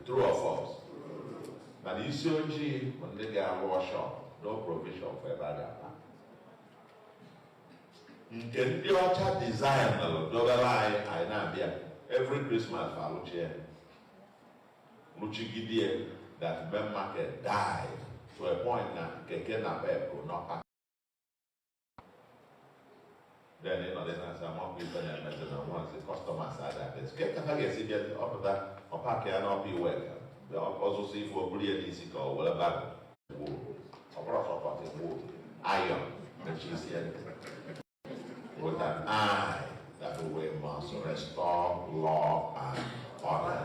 True or false? But you see, when they get a shop, no provision for a bad apple. You can do a design every Christmas for Luchi that Ben market died to a point that Keke Nabe could not pack. Then you know there's some people that mention once the customers are that it's get up that or pack and not be welcome. They also see for Bullion or whatever wood or wood iron that she's here with an eye that the way must restore law and order.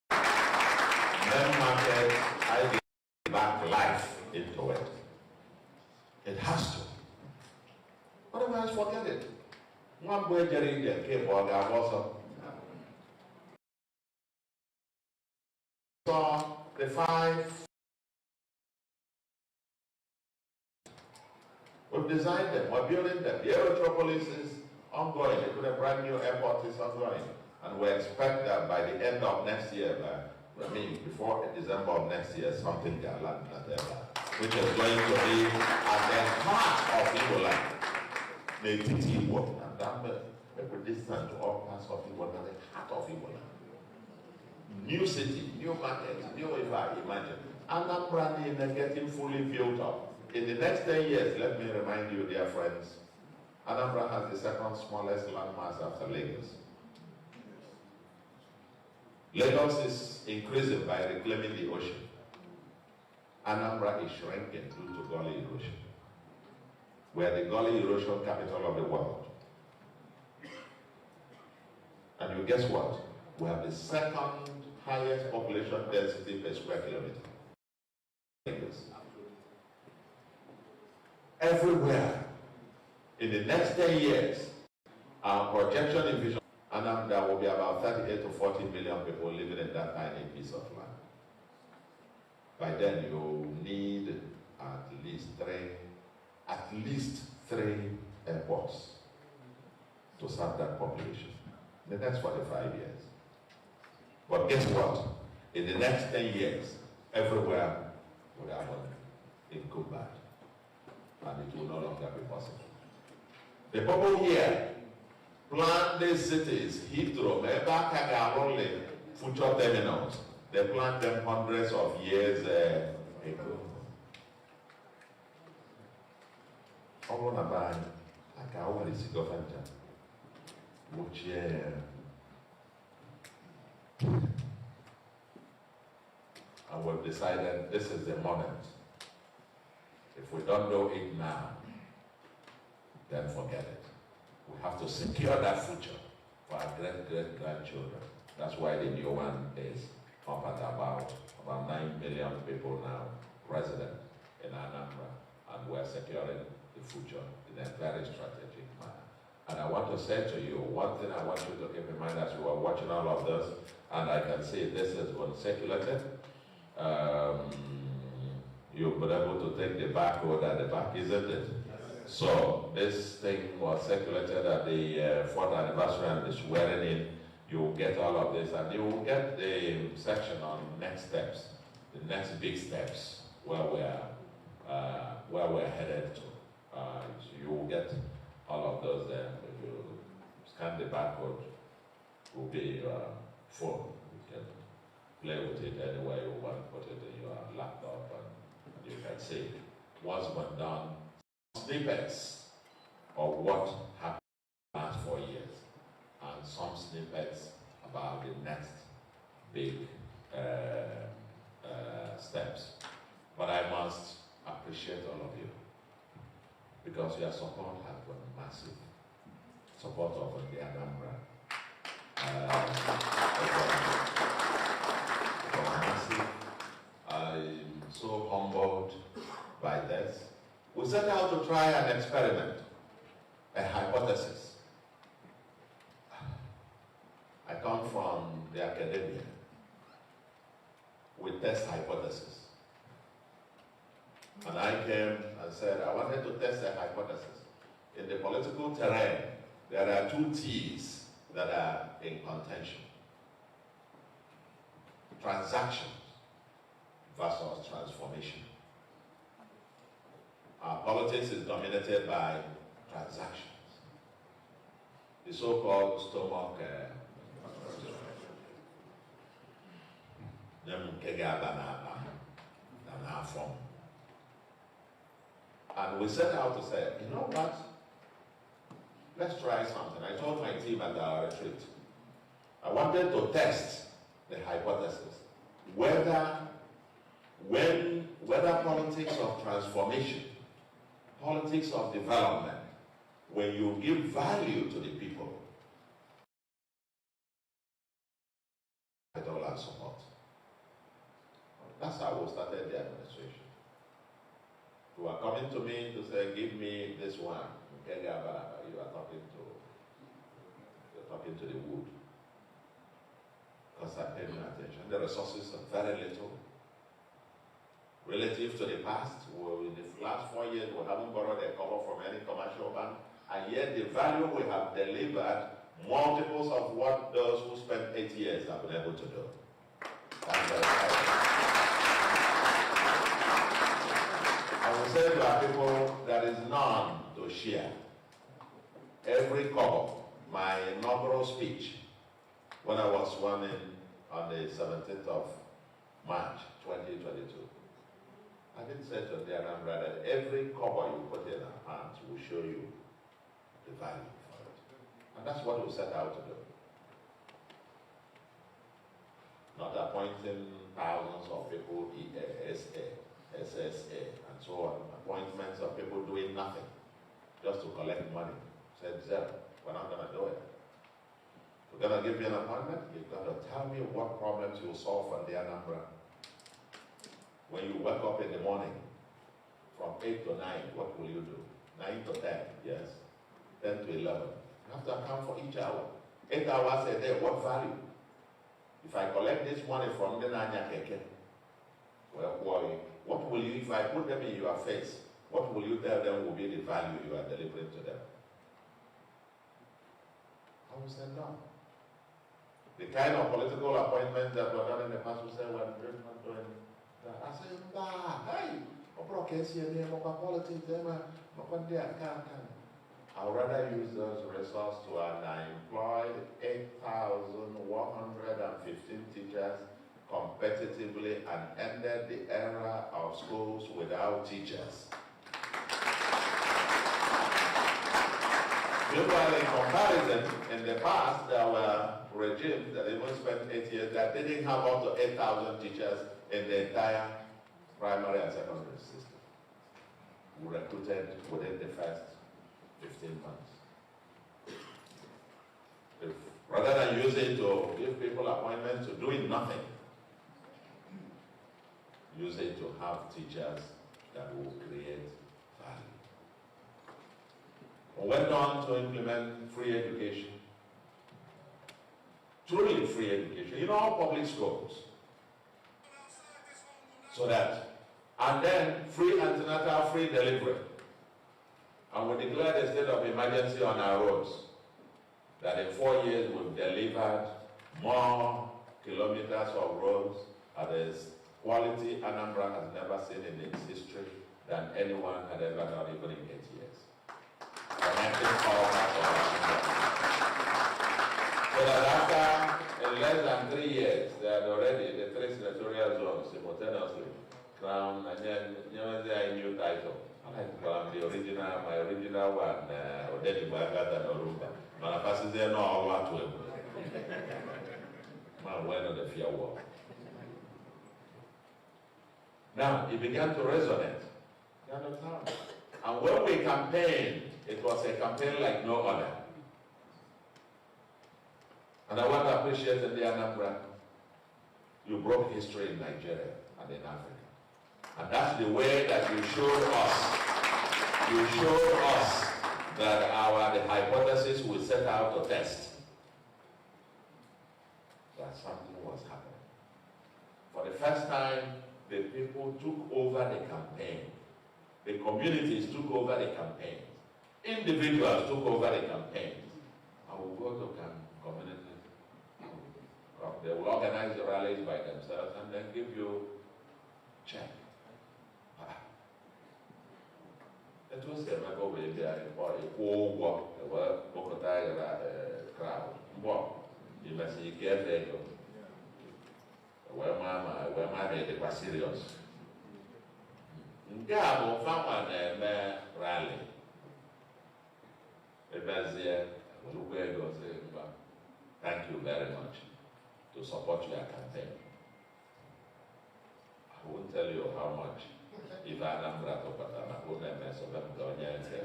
Then market I get back life into it. It has to. Otherwise, forget it. One boy getting the cable also. So the 5 we've designed them, we're building them. The Aerotropolis is ongoing. They put a brand new airport is ongoing. And we expect that by the end of next year, before December of next year, something can land at airport, which is going to be at the heart of Igbo the TT work. And that equidistant to all parts of Igbo at the heart of Igbo. New city, new market, new imagine. Anambra is getting fully built up. In the next 10 years, let me remind you, dear friends, Anambra has the second smallest landmass after Lagos. Lagos is increasing by reclaiming the ocean. Anambra is shrinking due to gully erosion. We are the gully erosion capital of the world. And you guess what? We have the second highest population density per square kilometer. Everywhere. In the next 10 years, our projection in vision, and there will be about 38 to 40 million people living in that tiny piece of land. By then, you need at least three airports to serve that population in the next 45 years. But guess what? In the next 10 years, everywhere will have a good bad. And it will no longer be possible. The people here plan these cities, Heathrow, Meba, only future terminals. They planned them hundreds of years ago. All on a band, like I always see government, which and we've decided this is the moment. If we don't do it now, then forget it. We have to secure that future for our great-great-grandchildren. That's why the new one is up at about 9 million people now resident in Anambra, and we're securing the future in a very strategic manner. And I want to say to you, one thing I want you to keep in mind as you are watching all of this, and I can see this is uncirculated. You'll be able to take the barcode at the back, isn't it? So this thing was circulated at the 4th anniversary and the swearing in. You will get all of this, and you will get the section on next steps, the next big steps where we're headed to. So you will get all of those there. If you scan the barcode, it will be full. You can play with it anywhere you want, put it in your laptop, and you can see what's been done. Snippets of what happened in the last 4 years, and some snippets about the next big steps. But I must appreciate all of you, because your support has been massive. Support of the Anambra. Massive. I'm so humbled by this. We set out to try an experiment, a hypothesis. I come from the academia. We test hypothesis. And I came and said, I wanted to test a hypothesis. In the political terrain, there are 2 T's that are in contention. Transactions versus transformation. Our politics is dominated by transactions. The so-called stomach and we set out to say, you know what? Let's try something. I told my team at our retreat, I wanted to test the hypothesis whether politics of transformation, politics of development, when you give value to the people, capital and support. That's how we started the administration. You are coming to me to say, give me this one. You are talking to the wood. Because I paid no attention. The resources are very little. Relative to the past, in the last 4 years, we haven't borrowed a cover from any commercial bank, and yet the value we have delivered multiples of what those who spent 8 years have been able to do. I will say to our people, there is none to share. Every cover, my inaugural speech, when I was sworn in on the 17th of March 2022, I did say to the Anambra that every cover you put in our hands will show you the value for it. And that's what we set out to do. Not appointing thousands of people, ESA, SSA, and so on. Appointments of people doing nothing, just to collect money. Said zero. We're not going to do it. We're going to give you an appointment. You've got to tell me what problems you'll solve for the Anambra. When you wake up in the morning, from 8 to 9, what will you do? 9 to 10, yes. 10 to 11. You have to account for each hour. 8 hours a day, what value? If I collect this money from the Nanya Keke, well, what will you, if I put them in your face, what will you tell them will be the value you are delivering to them? I will say no. The kind of political appointments that were done in the past, we say, well, we're not doing that. I say, hey, politics, I would rather use those resources to employ 8,115 teachers competitively and ended the era of schools without teachers. Meanwhile, in comparison, in the past, there were regimes that even spent 8 years that didn't have up to 8,000 teachers in the entire primary and secondary system. We recruited within the first 15 months. Rather than use it to give people appointments to doing nothing, use it to have teachers that will create value. We went on to implement free education. Truly free education in all public schools. So that, and then free antenatal, free delivery. And we declared a state of emergency on our roads. That in 4 years we've delivered more kilometers of roads at a quality Anambra has never seen in its history than anyone had ever done, even in 8 years. Connecting all parts of Anambra. So that after, in less than 3 years, they had already, the 3 senatorial zones simultaneously crowned, and then a new title. My original one, Odedi Bagada and Orumba. Manapasi there no all to him. Man went on the fear war. Now it began to resonate. You understand? And when we campaigned, it was a campaign like no other. And I want to appreciate the Anambra. You broke history in Nigeria and in Africa. And that's the way that you showed us. You showed us that the hypothesis we set out to test, that something was happening. For the first time, the people took over the campaign. The communities took over the campaigns. Individuals took over the campaigns. I will go to communities. organize the rallies by themselves and then give you check. It was a member of a war, crowd. You must see careful. Where my head was serious. Gabo found a rally. The Bazier will say, thank you very much to support your campaign. I won't tell you how much. If Anambra to Patana, I wouldn't mess of them down here and say,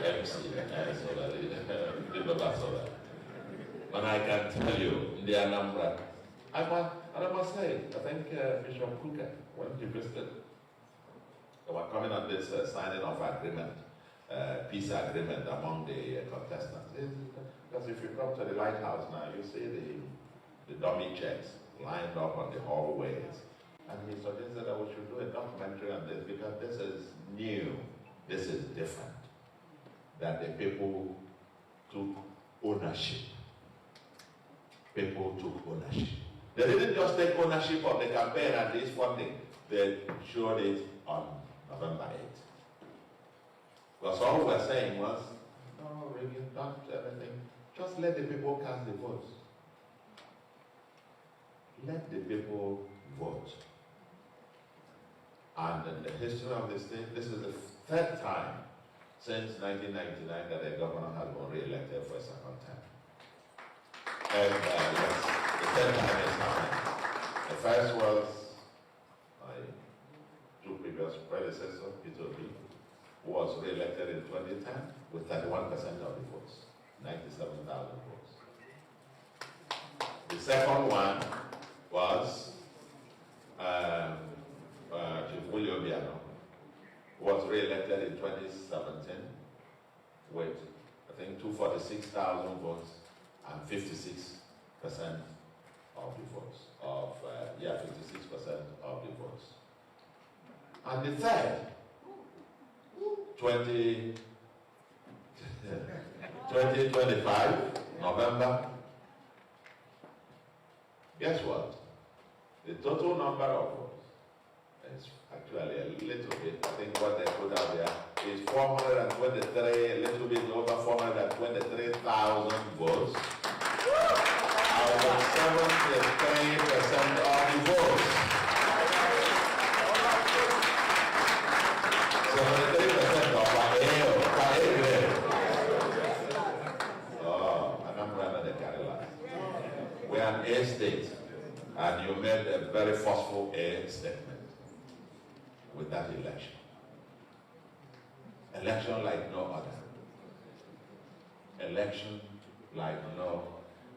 MC, but I can tell you, in the Anambra, I must say, I think Bishop Kuka, when he visited, they were coming on this signing of agreement, peace agreement among the contestants. Because if you come to the lighthouse now, you see the dummy checks lined up on the hallways. And he suggested that we should do a documentary on this because this is new, this is different. That the people took ownership. People took ownership. They didn't just take ownership of the campaign and this funding. They showed it on November 8th. Because all we were saying was, no, really, don't everything. Just let the people cast the votes. Let the people vote. And in the history of the state, this is the third time since 1999 that a governor has been re-elected for a second term. And yes, the third time is happening. The first was my two previous predecessors, IPOB, who was re-elected in 2010 with 31% of the votes, 97,000 votes. The second one was Chief William Biano, who was re-elected in 2017 with, I think, 246,000 votes and 56% of the votes, 56% of the votes. And the third, 2025, November, guess what? The total number of votes is actually a little bit, I think what they put out there is 423, a little bit over 423,000 votes out of 73% of the votes. 73% of Anambra and the Kerala. We are an A state, and you made a very forceful A statement with that election. Election like no other. Election like no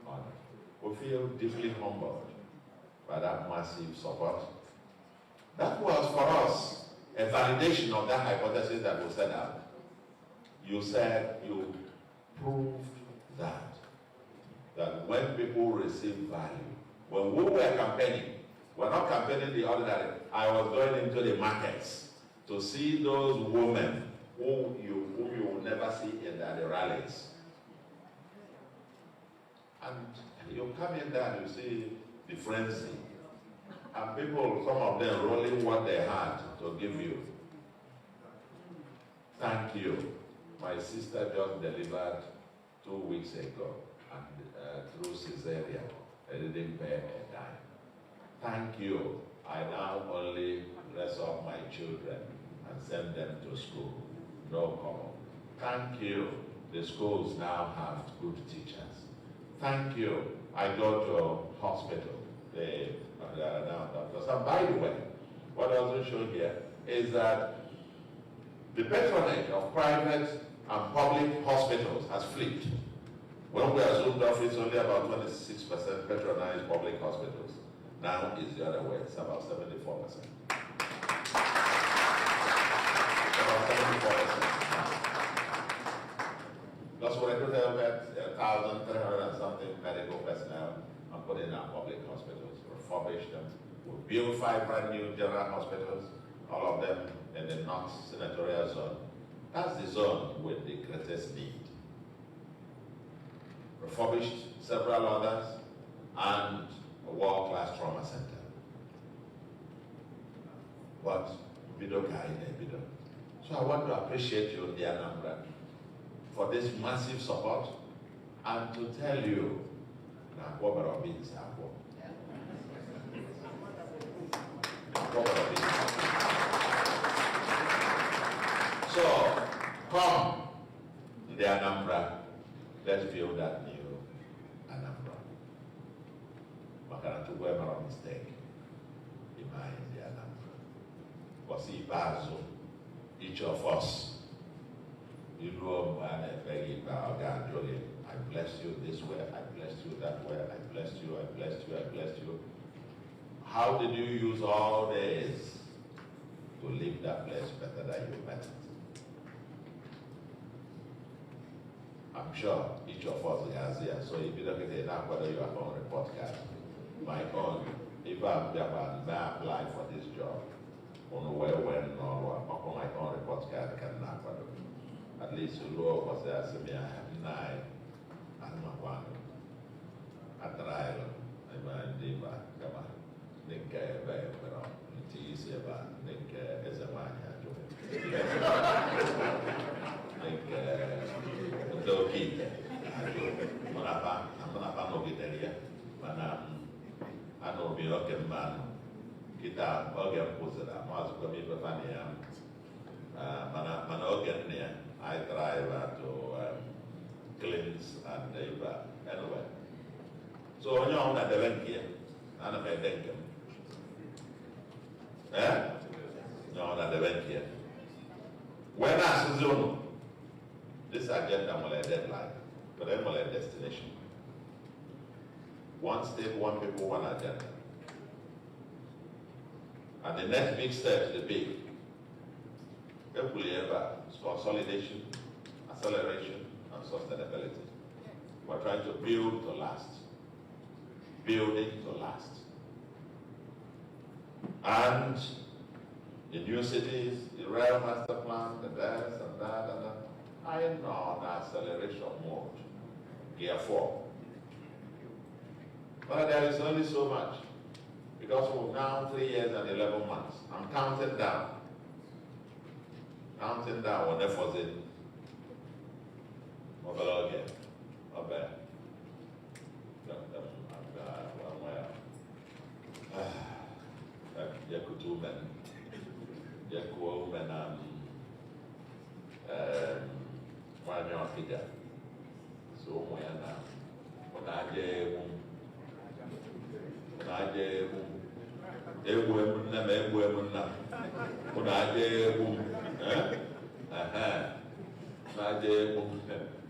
other. We feel deeply humbled by that massive support. That was for us a validation of that hypothesis that we set out. You said you proved that when people receive value, when we were campaigning, we're not campaigning the ordinary. I was going into the markets to see those women whom you will never see in the rallies. And you come in there and you see the frenzy. And people, some of them rolling what they had to give you. Thank you. My sister just delivered 2 weeks ago and through cesarean. I didn't pay a dime. Thank you. I now only dress up my children and send them to school. No problem. Thank you. The schools now have good teachers. Thank you. I go to hospital. They are now doctors. And by the way, what I also show here is that the patronage of private and public hospitals has flipped. When we assumed office, only about 26% patronized public hospitals. Now it's the other way, it's about 74%. About 74%. Plus we recruited about 1,300 and something medical personnel and put in our public hospitals, refurbish them. We built 5 brand new general hospitals, all of them in the North Senatorial Zone. That's the zone with the greatest need. Refurbished several others, and a world-class trauma center. But so I want to appreciate you, the Anambra, for this massive support and to tell you so come, the Anambra, let's build that new Anambra. Makana tuwe mara mistake. Imai the Anambra. Wasi bazo, each of us. I bless you this way, I bless you that way, I bless you, I bless you, I bless you. How did you use all this to leave that place better than you met it? I'm sure each of us has here. So if you look at it now, whether you are on a podcast, my own, if I'm Japan, may I apply for this job? On the way when or my own podcast can not. At least Soludo was there, so I have 9 and my one. I tried, I'm a diva, come on. Think very well. It's easy about think as a man. Think the kid. I'm not no guitar, but I know me okay man. Guitar, organ puts it up. Most of me, but funny, man organ there. I try to cleanse and anyway. So when you're on the event here, I'm a thank you. Eh? You're on the event here. When I Soludo, this agenda will a deadline, but then will a destination. One state, one people, one agenda. And the next big step, the big. Consolidation, acceleration, and sustainability. We're trying to build to last. Building to last. And the new cities, the rail master plan, the this and that and that. I know on acceleration mode, gear 4. But there is only so much. Because we're now 3 years and 11 months. I'm counting down. Counting down on efforts in mobile again. Okay.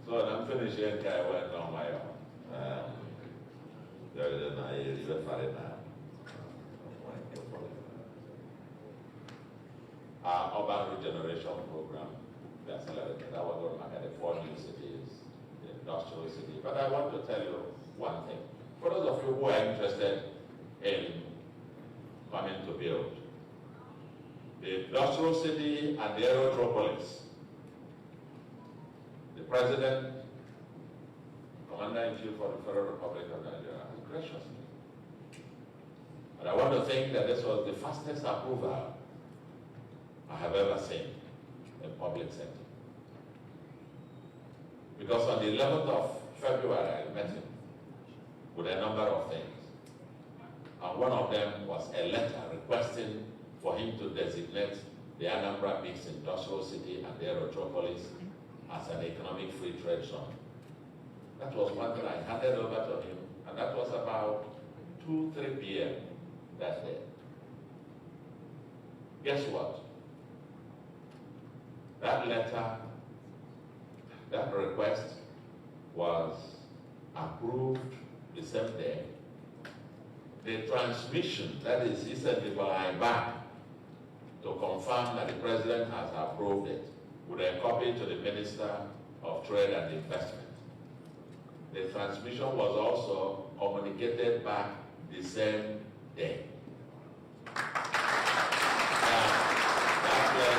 So I'm finishing I went on my own. Our urban regeneration program, we accelerated. I was going to look at the 4 new cities, the industrial city. But I want to tell you one thing. For those of you who are interested in coming to build, the industrial city and the aerotropolis, the President, Commander-in-Chief for the Federal Republic of Nigeria, has graciously. And I want to think that this was the fastest approval I have ever seen in public sector. Because on the 11th of February, I met him with a number of things. And one of them was a letter requesting for him to designate the Anambra Mixed Industrial City and the Aerotropolis as an economic free trade zone. That was one that I handed over to him, and that was about 2-3 p.m. that day. Guess what? That letter, that request was approved the same day. The transmission, that is, he sent it back to confirm that the President has approved it, with a copy to the Minister of Trade and Investment. The transmission was also communicated back the same day. That was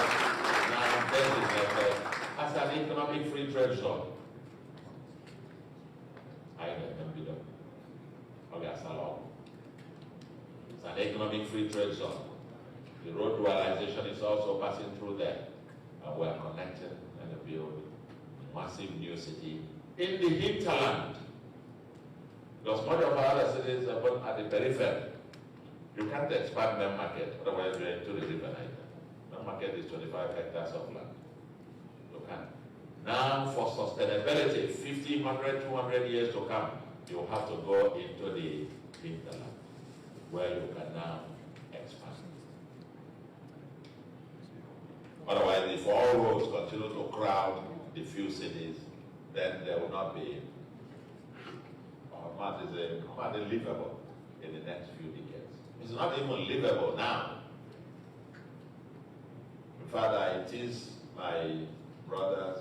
now designated as an economic free trade zone. I know it can be done. Salon. It's an economic free trade zone. The road dualization is also passing through there. And we are connected and build a massive new city in the hinterland. Because much of our other cities are at the periphery. You can't expand main market, otherwise you're into the river Niger. Main market is 25 hectares of land. You can't. Now for sustainability, 50, 100, 200 years to come, you have to go into the hinterland, where you can now expand. Otherwise, if all roads continue to crowd the few cities, then there will not be livable in the next few decades. It's not even livable now. In fact, I tease my brothers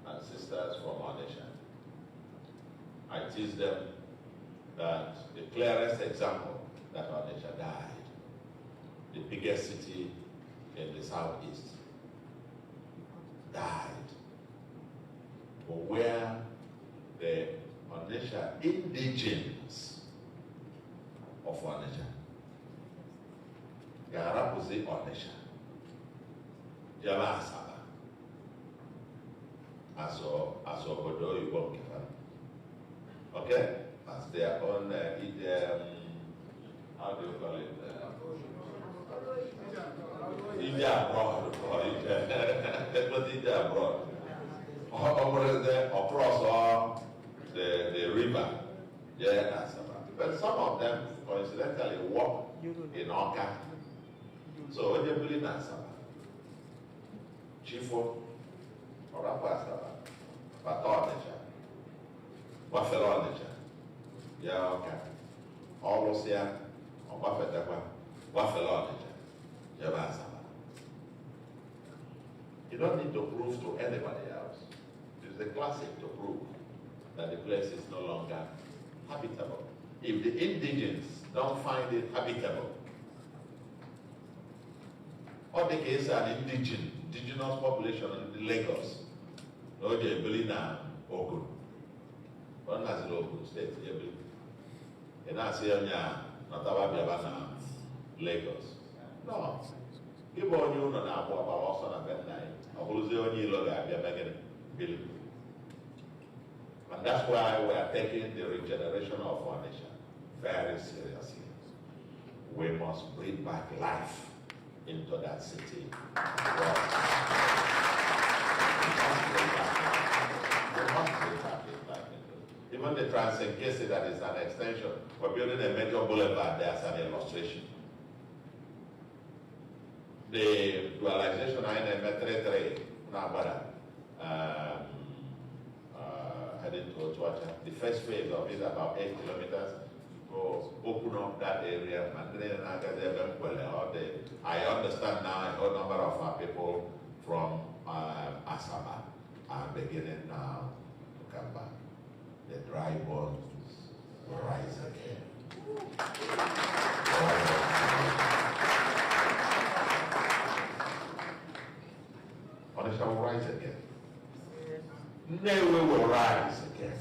and sisters from Onitsha. I tease them that the clearest example that Onitsha died, the biggest city in the southeast, died. But where the Onitsha indigenes of Onitsha, Garapuzi Onitsha, Java Asaba, as Obodo Ibom Kifan. Okay? As their own, how do you call it? Ija abroad, or Ija abroad. Across all the river, yeah, but some of them coincidentally walk in Oka. So when you believe in Asaba, Chifo, or Asaba, Patonija, Wafelonija, yeah, okay. All those here, or Wafetapa, Wafelonija, Java. You don't need to prove to anybody else. It's the classic to prove that the place is no longer habitable. If the indigents don't find it habitable, or the case an indigenous population in Lagos, no Jebelina Ogun, one has Ogun State, Jebel. And I say, not Lagos. No. People on you know about also on that night. And that's why we are taking the regeneration of our nation very seriously. We must bring back life into that city. We must bring back life into it. Even the Transinkisi, that is an extension, we're building a major boulevard there as an illustration. The dualization in Metre Nambra, heading to Otuacha. The first phase of it is about 8 kilometers. Go open up that area. I understand now a whole number of our people from Asaba are beginning now to come back. The dry bones will rise again. Onitsha will rise again. Njenje will rise again.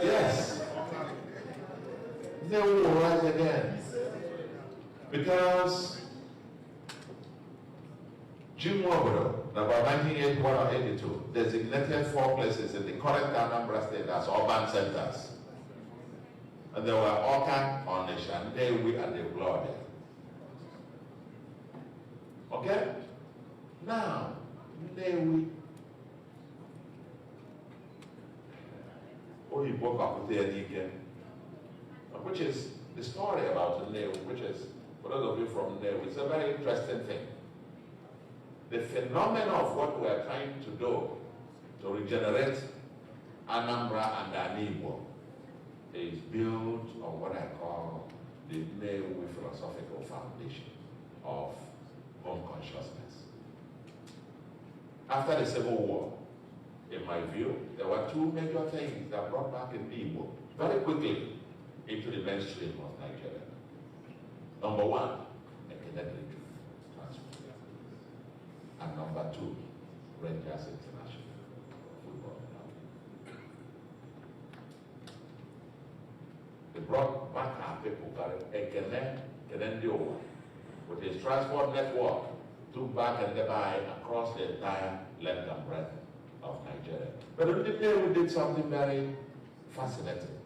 Yes. Njenje will rise again. Because Jim Wobodo, about 1981 or 82, designated 4 places in the current Anambra state as urban centers. And there were Oka, Onitsha, Njenje, and the Gloria. Okay? Now, Njenje, which is the story about Njenje, which is, for those of you from Njenje, it's a very interesting thing. The phenomenon of what we are trying to do to regenerate Anambra and Anigbo is built on what I call the Njenje philosophical foundation of home consciousness. After the Civil War, in my view, there were 2 major things that brought back Igbo very quickly into the mainstream of Nigeria. Number 1, academic transfer. And number 2, Rangers International. They brought back our people, with his transport network, took back and by across the entire length and breadth of Nigeria. But on the day we did something very fascinating.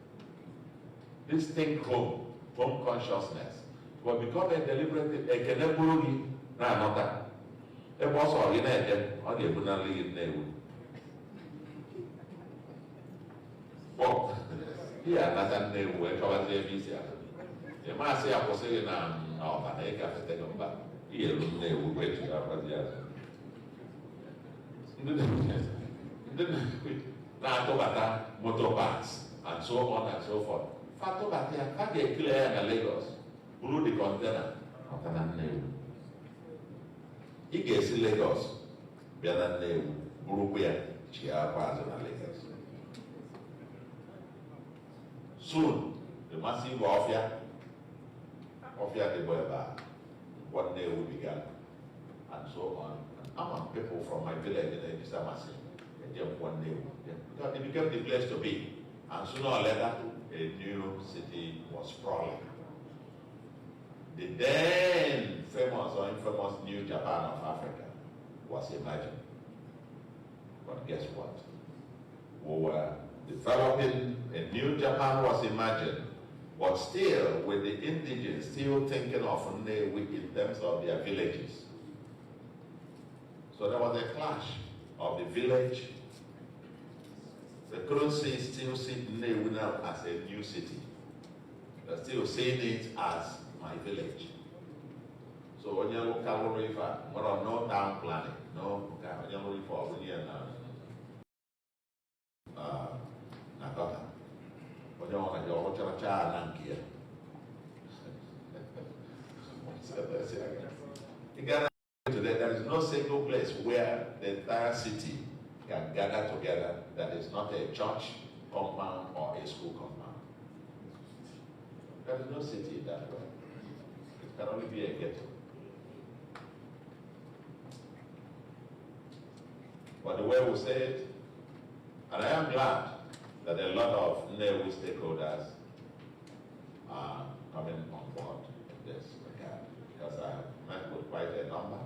This thing home consciousness, will become a deliberate, a canebulu, not that. It was all in it, on the Bunali in the well, here, Nathan, they were covered the visa. The Marcia was saying, oh, but they got to take them back. Here, they will wait to have the other. Now, motorbikes, and so on and so forth. Fatobata, how they clear in Lagos, blew the container, not an name. He gets Lagos, better name, Burubia, Chiapas and Lagos. Soon, the massive warfare the boy back. One day will begin, and so on. Among people from my village in Ejisamasi, they jump one day. Because it became the place to be. And sooner or later, a new city was sprawling. The then famous or infamous New Japan of Africa was imagined. But guess what? We were developing, a new Japan was imagined, but still with the indigenous still thinking of Nnewi in terms of their villages. So there was a clash of the village. They couldn't still see Nnewi now as a new city. They're still seeing it as my village. So when you look at El-Rufai, no town planning, no El-Rufai, when you're Nakota. When you're on your Hocharacha Nankia. Today, there is no single place where the entire city can gather together that is not a church compound or a school compound. There is no city that way. It can only be a ghetto. But the way we say it, and I am glad that a lot of Nnewi stakeholders are coming on board in this regard, because I have met with quite a number.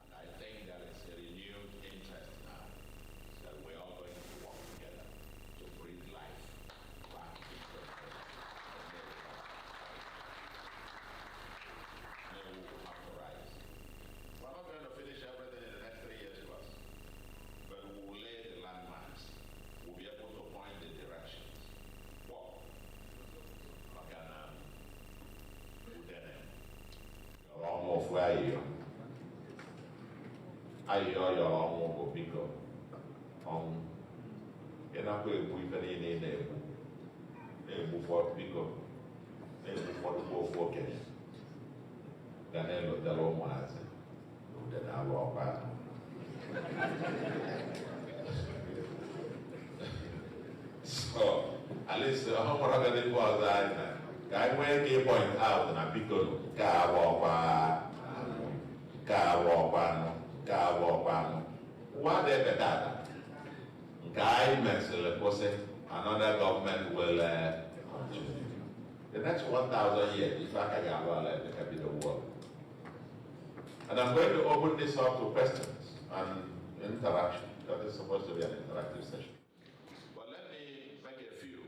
And I think there is a renewed interest now that we're all going to work together to breathe life back into the Nnewi will have to rise. We're not going to finish everything in the next 3 years plus, but we will lay the landmarks. We'll be able to point the directions. Walk. Almost where you are your own bigger. You're not going to be very near before bigger. Before the go for Kenya. Then the long ones. Then I walk back. So, at least how much of it was that? I went to point out and I pick up what they better? Guy Maxwell another government will continue. The next 1,000 years, if I can get the world. And I'm going to open this up to questions and interaction. That is supposed to be an interactive session. But let me make a few.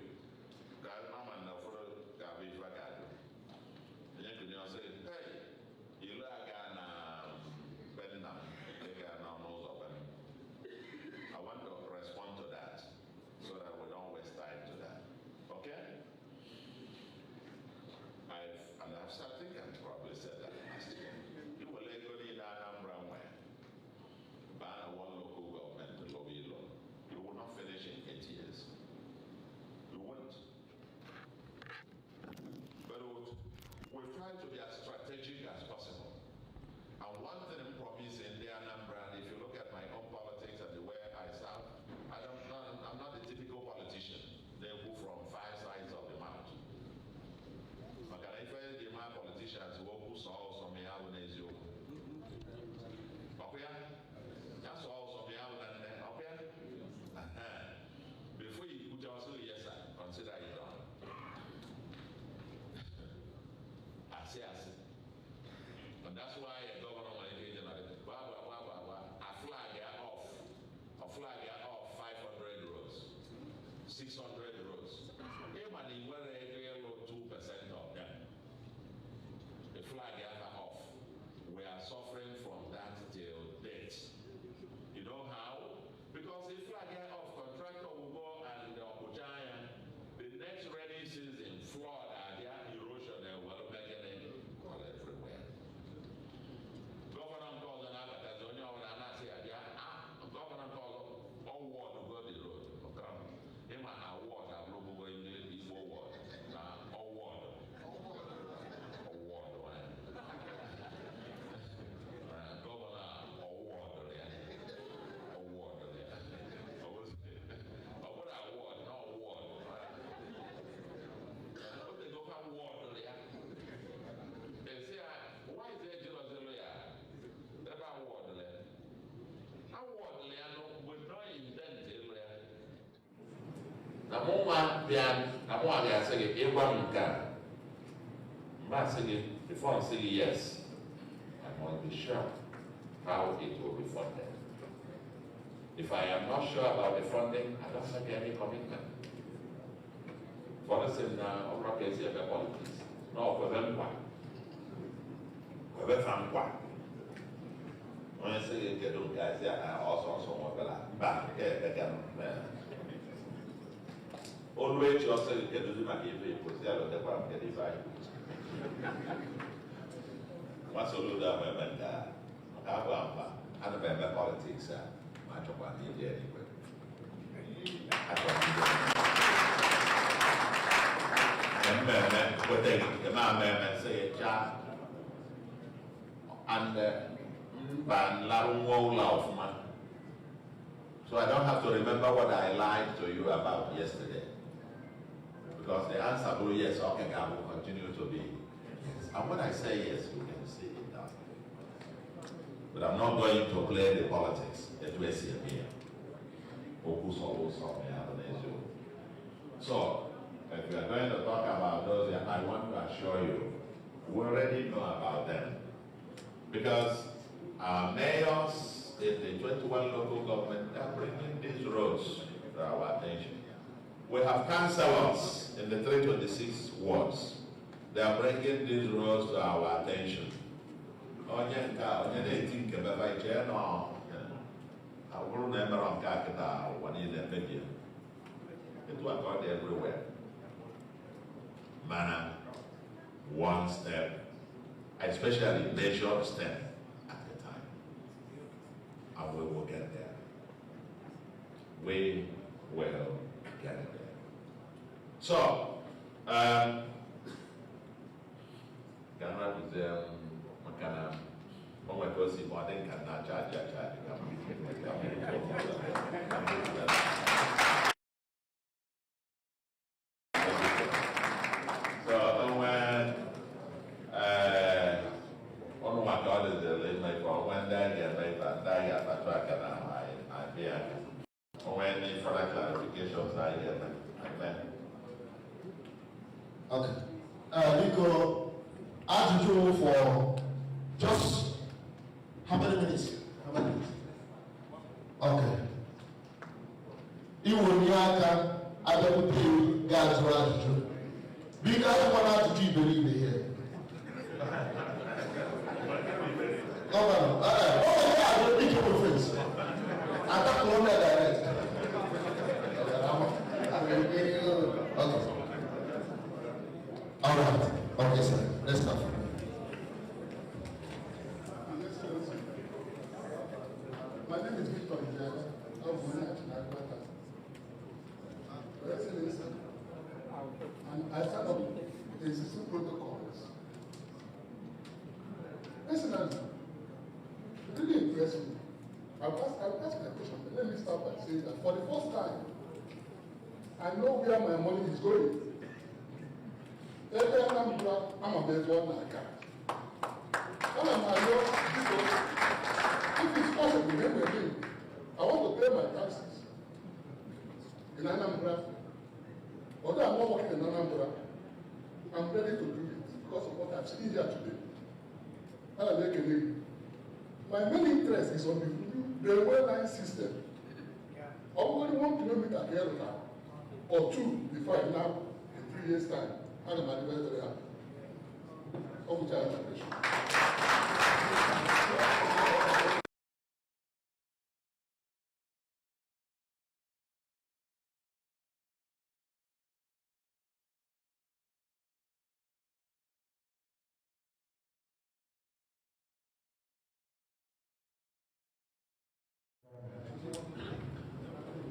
I want to respond to that so that we don't waste time to that. Okay? I think I've probably said that last year. You will go in Anambra where ban one local government to lobby law. You will not finish Before I say yes, I must be sure how it will be funded. If I am not sure about the funding, I don't make any commitment. For instance, I'm not going to say about politics. No, for them, one. For them, one. When I say you don't guys, I also want to back again. Always you say you can do my give because they are the one getting by. What's Soludo and the politics? I don't want to hear anyway. I don't think the man say a child and so I don't have to remember what I lied to you about yesterday. Because the answer will be yes, okay, God will continue to be yes. And when I say yes, you can see it down. But I'm not going to play the politics. So, if we are going to talk about those, I want to assure you, we already know about them. Because our mayors in the 21 local government are bringing these roads to our attention. We have councillors in the 326 wards. They are bringing these roads to our attention. It was got everywhere. Manner, one step, especially measured step at a time. And we will get there. We will get there. So, when any further clarifications are here, amen. Okay. Nico, ask you for just how many minutes? How many minutes? Okay. You will be at the pay God's right. Because one out to believe here. I will be your face. I don't know that direct. Okay. All right. Okay, sir. Let's start. My name is Victor Njenje. I'm from Anambra. And I set up existing protocols. Personally, really impressed me. I've asked my question, but let me start by saying that for the first time, I know where my money is going. Every Anambra, I'm a better one like that. If it's possible, maybe I want to pay my taxes in Anambra. Although I'm not working in Anambra, I'm ready to do it because of what I've seen here today. My main interest is on the railway line system. Only 1 kilometer here or 2 before I now in 3 years' time. And I'm very happy. Of which I have appreciation.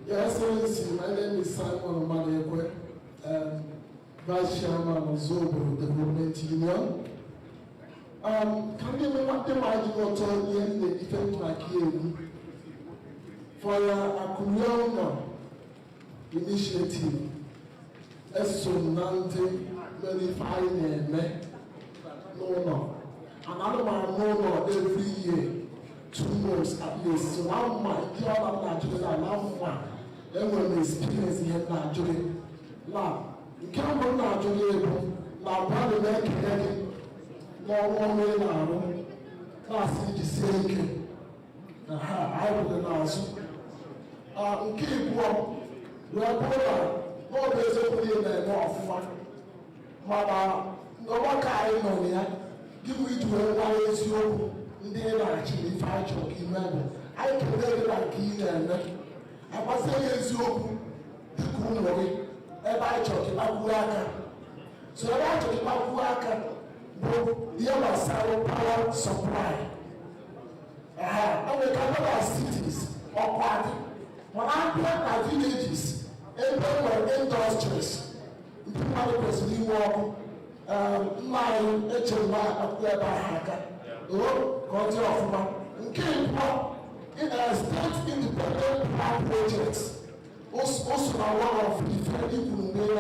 Your Excellency, my name is Simon Omanekwe, Vice Chairman of Zobo Development Union. Can you remember what the Magic told in the defense Makielu for your Akuliona initiative? As soon Nante, verify name, no. Another one, no, every year. 2 months at least. So 1 month, you are not actually one. enwere m experience ihe na-ajụ gị na nke mbụ na-ajụ gị ego na mmadụ na-ekele gị n'ọrụ ọrụ ị na-arụ na-asị jisie ike na ha anyị bụrụ n'azụ nke ịbụọ wee bụrụ na n'ọbụ eziokwu niile na-eme ọfụma mana n'ọgbakọ anyị nọ na ya gị bụ iji wee nwara eziokwu ndị ị na-achị na ife anyị chọrọ ka ime bụ anyị kelee gị na nke ị na-eme agbazie ya eziokwu dịka ụlọ gị ebe anyị chọrọ ka ịkpakwuo aka so ebe anyị chọrọ ka ịkpakwuo aka bụ ihe gbasara power supply enwere ka ndị na cities ọkụ adị mana abịa na villages ebe nwere industries ndị mmadụ kwesịrị inwe ọkụ nna anyị echere na akwụkwọ ebe ahụ aka ka ọ dị ọfụma nke ịbụọ state independent power projects also na one of the very good way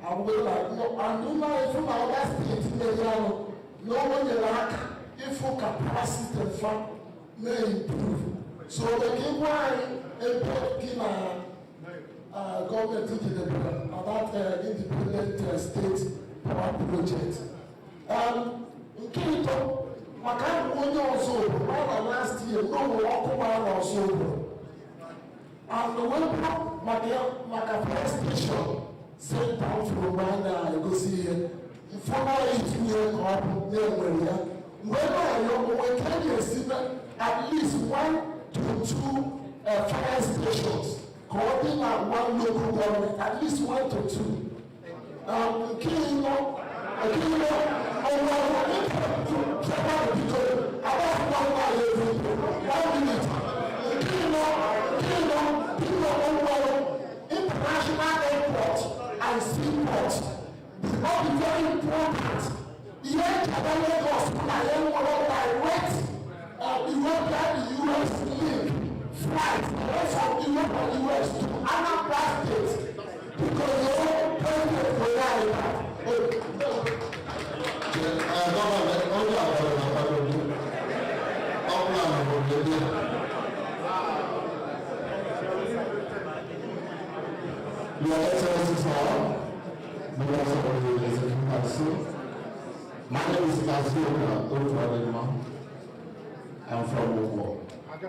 and ụlọ efu na ọga steeti na-enye anụ na o nyere aka ịfụ ka power system fa na-improve so maka ịgwa anyị ebe gị na gọọmenti jidebere about independent state power project nke ịtọ maka abụ onye ọzọ obodo ọ na last year n'ụlọ ọkụ gbara n'ọzọ obodo and wepụ maka fire station senta fụrụ mgbe a na-egosi ihe mfọma itinye ka ọ bụ na-enwere ya mgbe na-arịọ onwe ka a ga-esi na at least 1 to 2 fire stations ka ọ dị na one local government at least 1 to 2 nke ịnọ ọnwa international airport and seaport all be very important. Here Java Lagos na direct European US link flight from Europe and US to Anambra State because the whole president go Your Excellency, members of the Executive Council, my name is El-Rufai. I'm from Ogo,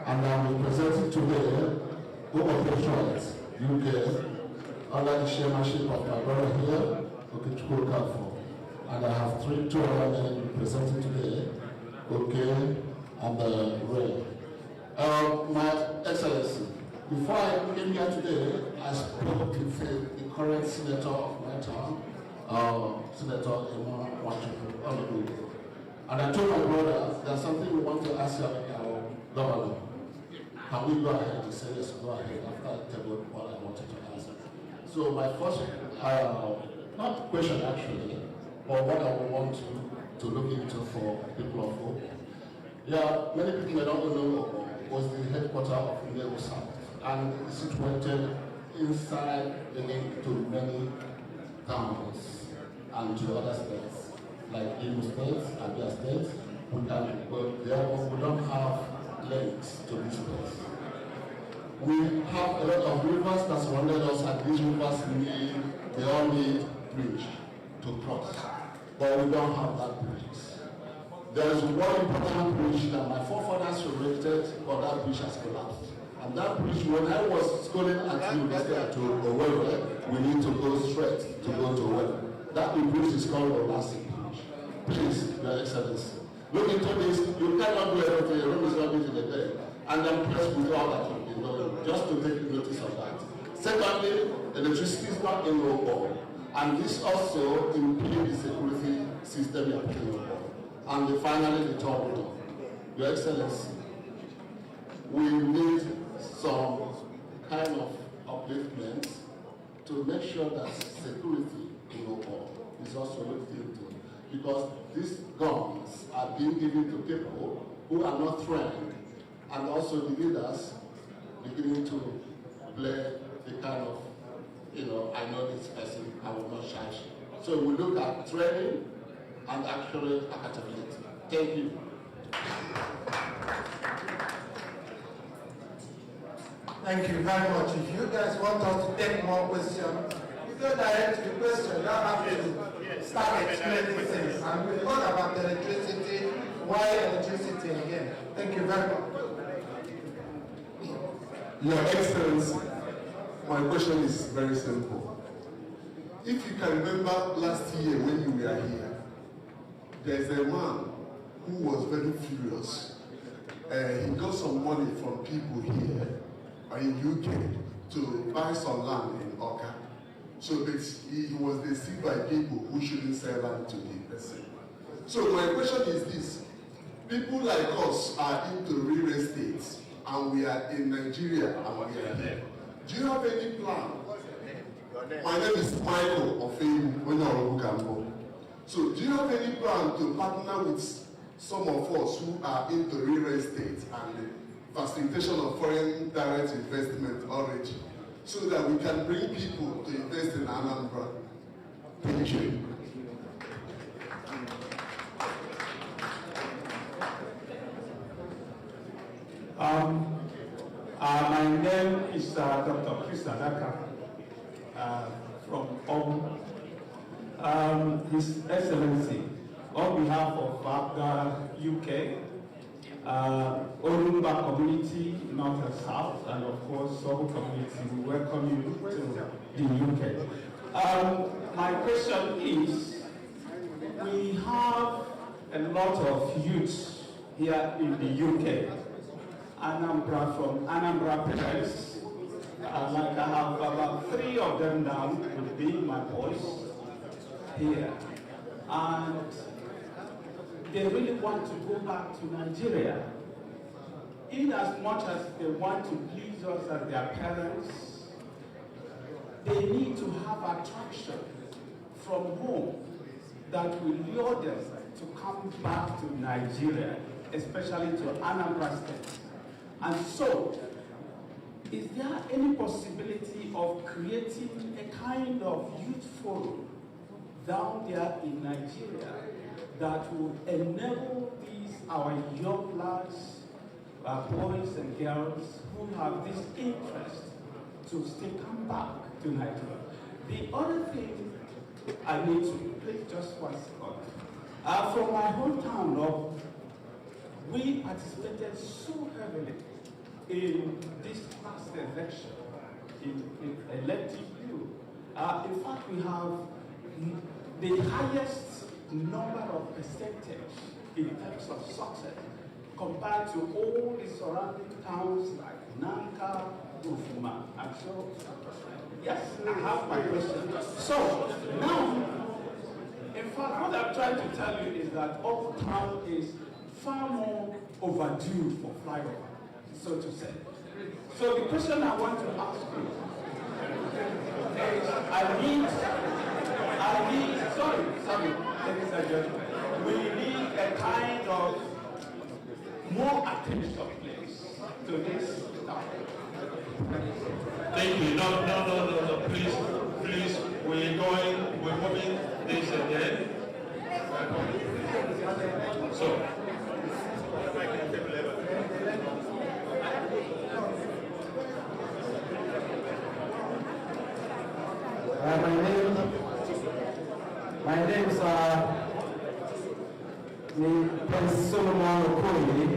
and I'm representing today Ogo Patriots, UK, under the chairmanship of my brother here, Okechukwu, and I have two other men representing today, okay, and Ray. My Excellency, before I came here today, I spoke with the current senator of my town, Senator Emma Wachukwu, and I told my brother there's something we want to ask our governor. Can we go ahead? He said yes, go ahead. After I tell you what I wanted to ask. So my first, not question actually, but what I would want to look into for people of hope. Yeah, many people may not know was the headquarters of El-Rufai, and situated inside the link to many towns and to other states, like Imo State, Abia State. We don't have links to this place. We have a lot of rivers that surrounded us, and these rivers they all need bridge to cross, but we don't have that bridge. There is one important bridge that my forefathers erected, but that bridge has collapsed. And that bridge, when I was schooling at the university at Owerri, we need to go straight to go to Owerri. That bridge is called the Olasi Bridge. Please, Your Excellency, look into this. You cannot do everything. Your room is not built in a day. And I'm impressed with all that you've been doing, just to take notice of that. Secondly, electricity is not in Ogo. And this also impedes the security system in Ogo. And finally, the third one. Your Excellency, we need some kind of upliftment to make sure that security in Ogo is also looked into. Because these guns are being given to people who are not trained, and also the leaders beginning to play the kind of, I know this person, I will not charge. So we look at training and actually accountability. Thank you. Thank you very much. If you guys want us to take more questions, you go direct to the question. You don't have to start explaining things. And we'll talk about electricity, why electricity again. Thank you very much. Your Excellency, my question is very simple. If you can remember last year when you were here, there's a man who was very furious. He got some money from people here in UK to buy some land in Oka. So he was deceived by people who shouldn't sell land to the person. So my question is this. People like us are into real estate and we are in Nigeria and we are here. Do you have any plan? My name is Michael of Onyarubukambo. So do you have any plan to partner with some of us who are into real estate and facilitation of foreign direct investment already, so that we can bring people to invest in Anambra? Thank you. My name is Dr. Chris Adaka from His Excellency, on behalf of ABGA UK, Orumba community, North and South, and of course, Sobo community, we welcome you to the UK. My question is, we have a lot of youths here in the UK. Anambra from Anambra parents, like I have about 3 of them now with me, my boys, here. And they really want to go back to Nigeria. In as much as they want to please us as their parents, they need to have attraction from home that will lure them to come back to Nigeria, especially to Anambra State. And so, is there any possibility of creating a kind of youth forum down there in Nigeria that would enable these, our young lads, boys and girls who have this interest to still come back to Nigeria? The other thing I need to, please just 1 second. From my hometown, we participated so heavily in this past election, in elective view. In fact, we have the highest number of percentage in terms of success compared to all the surrounding towns like Nanka, Ufuma, and so. Yes, I have my question. So now, in fact, what I'm trying to tell you is that Old Town is far more overdue for flyover, so to say. So the question I want to ask you is, sorry, ladies and gentlemen, we need a kind of more attention, please, to this topic. Thank you. No, please, we're moving this again. So, my name is Prince Solomon Okoye.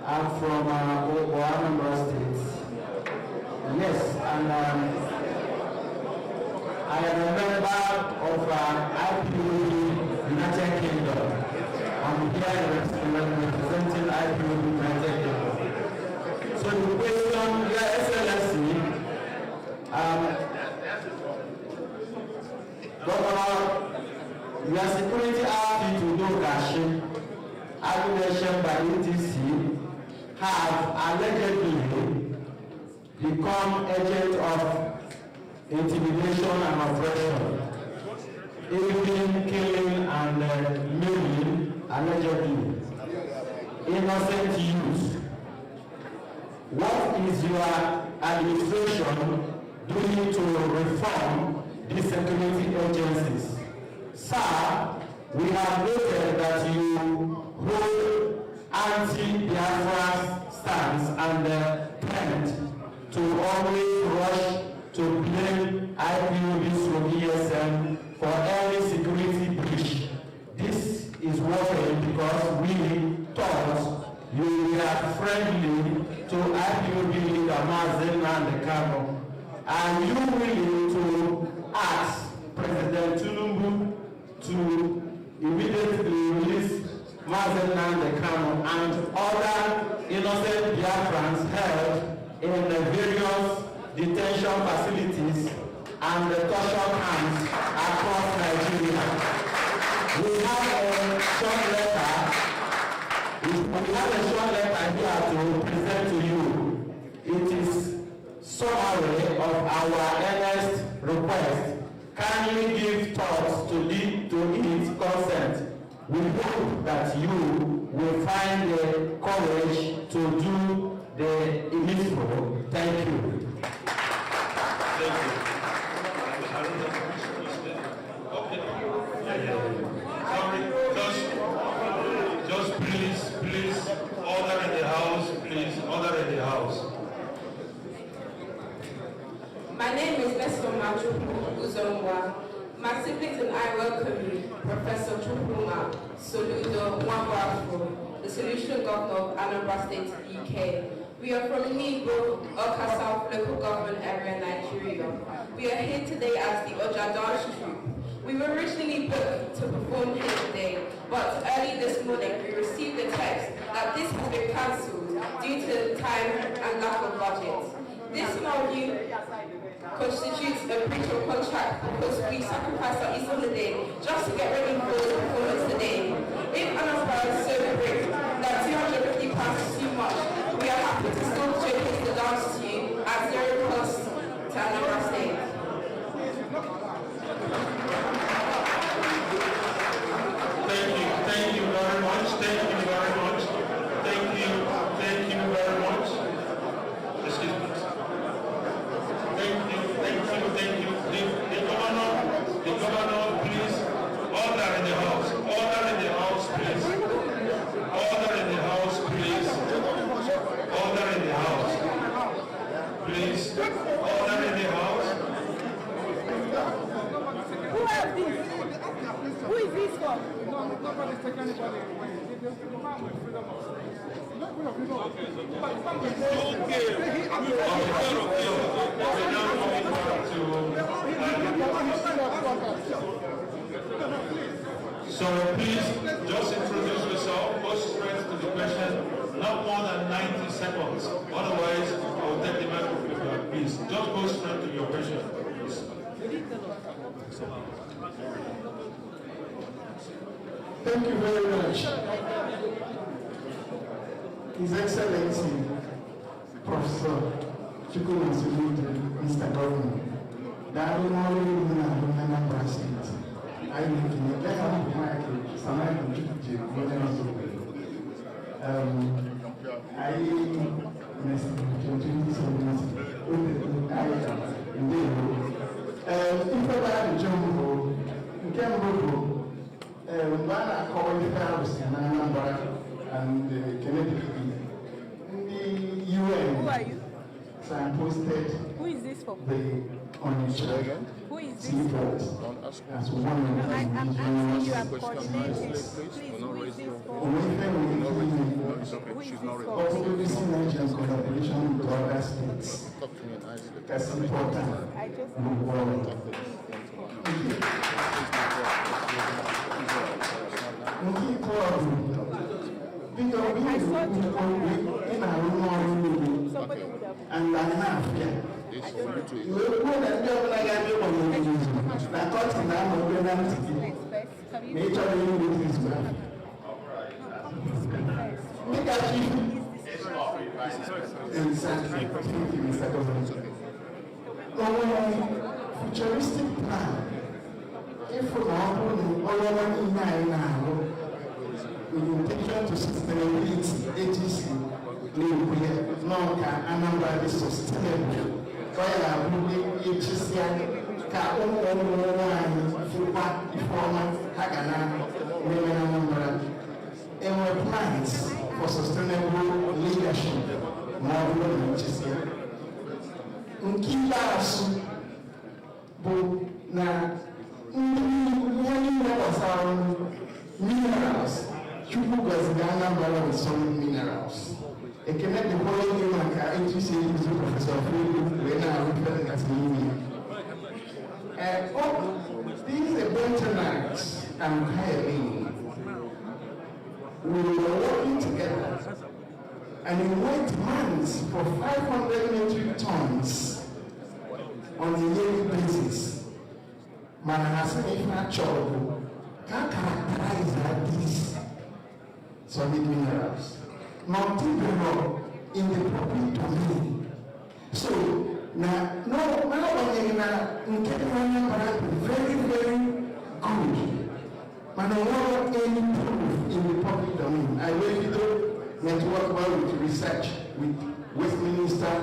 I'm from Anambra State. Yes, and I am a member of IPOB United Kingdom. I'm here representing IPOB United Kingdom. So the question, Your Excellency, your security outfit to Dogashi, allegation by ETC, have allegedly become agent of intimidation and oppression, even killing and maiming, allegedly, innocent youth. What is your administration doing to reform these security agencies? Sir, we have noted that you hold anti-Biafra stance and tend always rush to blame IPOBs from ESM for any security breach. This is worrying because we thought you were friendly to IPOB leader Mazen Nandekano. Are you willing to ask President Tinubu to immediately release Mazen Nandekano and other innocent Biafrans held in the various detention facilities and the torture camps across Nigeria? We have a short letter. We have a short letter here to present to you. It is summary of our earnest request. Kindly give thoughts to its consent. We hope that you will find the courage to do the needful. Thank you. Thank you. Sorry, just please, order in the house, please, order in the house. My name is Nestor Machupu Uzongwa. My siblings and I welcome you, Professor Chukwuma Soludo Mwambafo, the Solution Governor of Anambra State, UK. We are from Nibo, Oka South Local Government Area, Nigeria. We are here today as the Oja Dance Troupe. We were originally booked to perform here today, but early this morning we received a text that this has been cancelled due to time and lack of budget. This, in our view, constitutes a breach of contract because we sacrificed our Easter holiday just to get ready for the performance today. If Anambra is so great that £250 is too much, we are happy to still showcase the dance to you at zero cost to Anambra State. Thank you very much. Thank you very much. Thank you very much. Excuse me. Thank you. The governor, please, order in the house. Order in the house, please. Order in the house, please. Order in the house. Please, order in the house. Who has this? Who is this for? No, nobody's taking anybody away. So please, just introduce yourself, go straight to the question, not more than 90 seconds. Otherwise, I will take the microphone. Please, just go straight to your question. Please. Thank you very much. His Excellency, Professor Chukwuma Soludo, Mr. Governor, Anambra State. I think in the Who are you? signposted Who is this for? on the show. Who is this Seaport as one of the I'm asking you, I'm coordinating. Please, who is this for? Who is this for? Possibility Nigerian collaboration with other states. That's important. I just Move forward. I saw it in our room, somebody would have. and I'm not here. You will go and do what I got to do. I thought I'm going to make sure you do this well. Make a chief. Exactly. Thank you, Mr. Governor. Our futuristic plan, if we are with the intention to sustainability, AGC, Norca, Anambra is sustainable. While we AGC, Fupa, Informa, Hagana, Anambra, and our plans for sustainable leadership, more than AGC. nke ikpeazụ bụ na ihe niile gbasara minerals Chukwu gọziri Anambra with solid minerals. Ekene dịkwara ihe maka etu si ejizi prọfesọ Fredo wee na-arụpụta nkata ime. These Ebentonites and Kayaleen, we were working together and we worked months for 500 metric tons on a yearly basis. Manahasa Ifachoro can characterize these solid minerals, not developed in the public domain. So, now very, very good. But I want any proof in the public domain. I really do network well with research with Westminster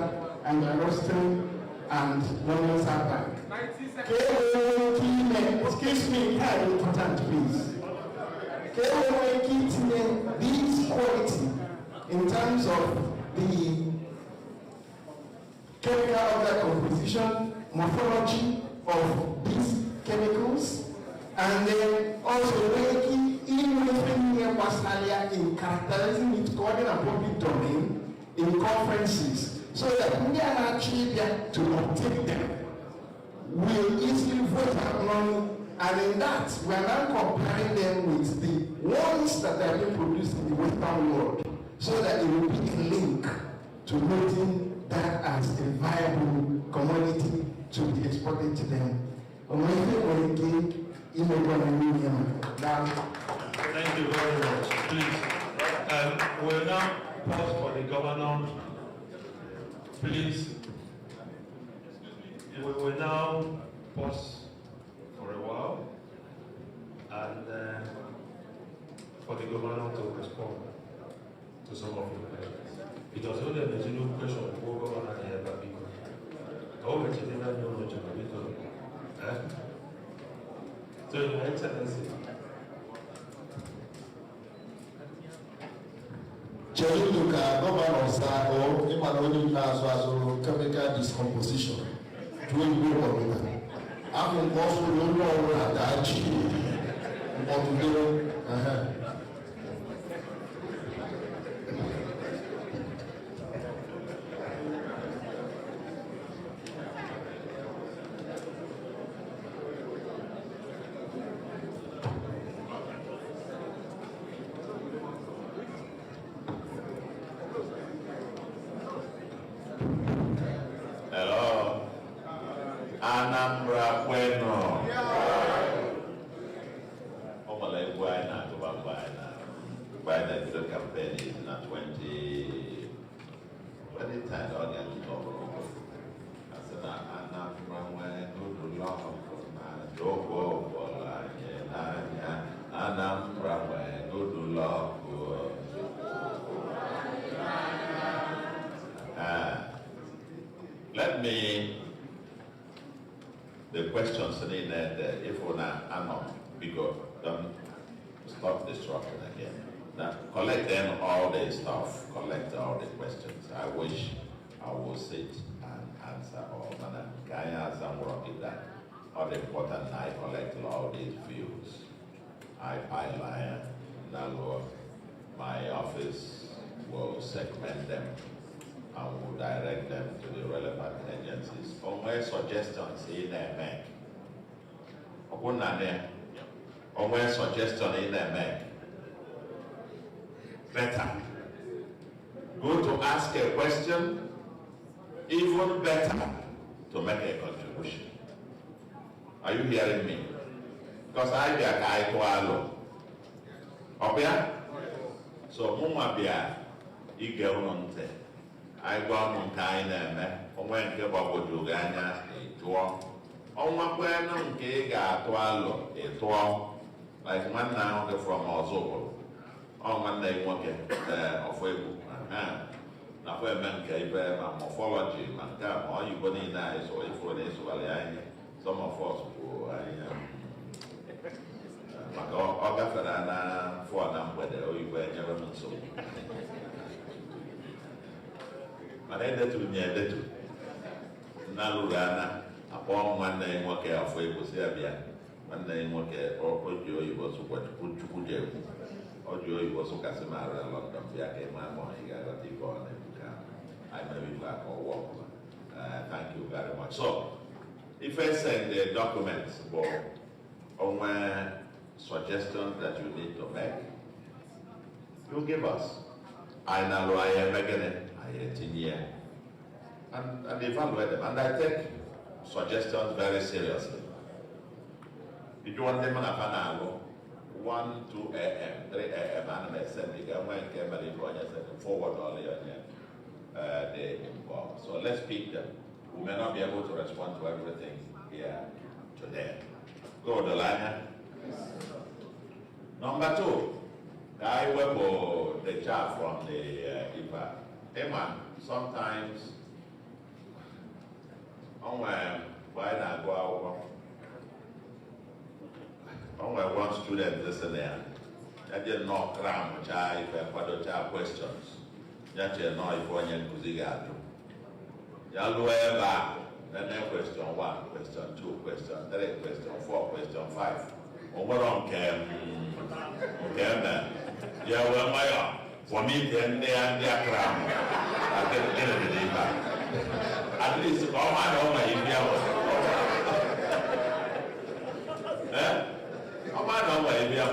and Ruston and London South Bank. Excuse me, very important, please. These quality in terms of the chemical order composition, morphology of these chemicals, and then also making in characterizing it called in a public domain in conferences, so that we are actually there to obtain them. Will easily vote along, and in that we are now comparing them with the ones that are being produced in the Western world, so that it will be a link to making that as a viable commodity to be exported to them. Thank you very much. Please, we'll now pause for the governor. Please, we will now pause for a while and for the governor to respond to some of your questions. Because all the original question will go on and have a big one. Oh, which is never known which of it. So, Your Excellency. Cheluka, Governor Sako, Emmanuel Nazo, chemical discomposition. Doing good on that. I'm going to go to the world at that. Hello. Anambra bueno. Omale Guayna, Guayna did a campaign in 2010 or I said, Anambra bueno, do love for man, Jogo for Lanya, Anambra bueno, do love for. Let me, the questions in there, if we're not, because don't stop destruction again. Now, collect them all the stuff, collect all the questions. I wish I will sit and answer all, but I answer more of that. All the important, I collect all these views. I pipeline, now my office will segment them and will direct them to the relevant agencies. On my suggestions in their make. On my suggestion in their make. Better. Go to ask a question, even better to make a contribution. Are you hearing me? Because I be a guy to allo. Obia? So Muma be a Igelonte. I go on kind and when the bubble do Ganya, a tour. On one when Kega to allo, a tour, like one now from Ozobo. On one day, one can of Webu. Now, when men gave morphology, man, all you go in eyes or if one is some of us who I am for them whether you were never so. But I did to me, I did to Nalurana, upon one name, what care of way was there, one name, what care, or Joy was what put to put you, or Joy was so Casimara, a lot of Biake, my money, I got the go on I may be back or walk. Thank you very much. So, if I send the documents for on my suggestions that you need to make, you give us. I know I am making it. I am here. And evaluate them. And I take suggestions very seriously. If you want them on a 1, 2 a.m., 3 a.m., and I send the government forward all the involved. So let's pick them. We may not be able to respond to everything here today. Go to the line. Number 2, I work for the child from the IPOB. Hey man, sometimes why not go out? One student listen there. I did not cram child if child questions. Just know if one young Kuzigato. Yalueva, then question 1, question 2, question 3, question 4, question 5. Over on cam, okay, man. Yeah, well, my for me, then they are their crown. I get it back. At least, all my India was. Eh? All my India.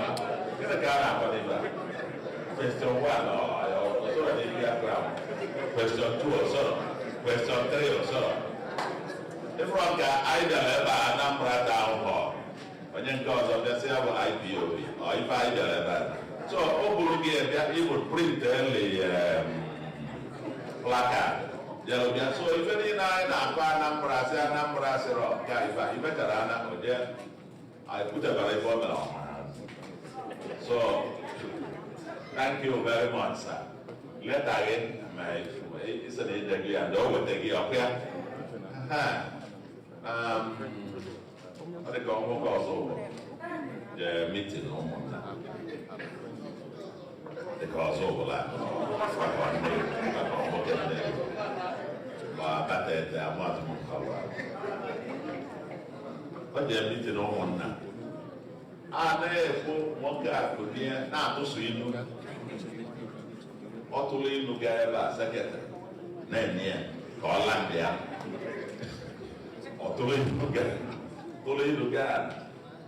Get a car for the question 1, or so India crown. Question 2 or so. Question 3 or so. If one can either have Anambra down hall, when you cause of the sale IPOB, or if I either so Oburigi, he would print the placard. So if any night Anambra, say Anambra, say, if I better I put a very formula on my hands. So thank you very much, sir. Let again, it's an interview and over the gear up here. I think also the meeting on the crossover line. But the meeting on one now. One guy could be now to swim. Or to leave Lugaba secretary. Then, yeah, Hollandia. Or to leave Lugaba. To leave Lugaba.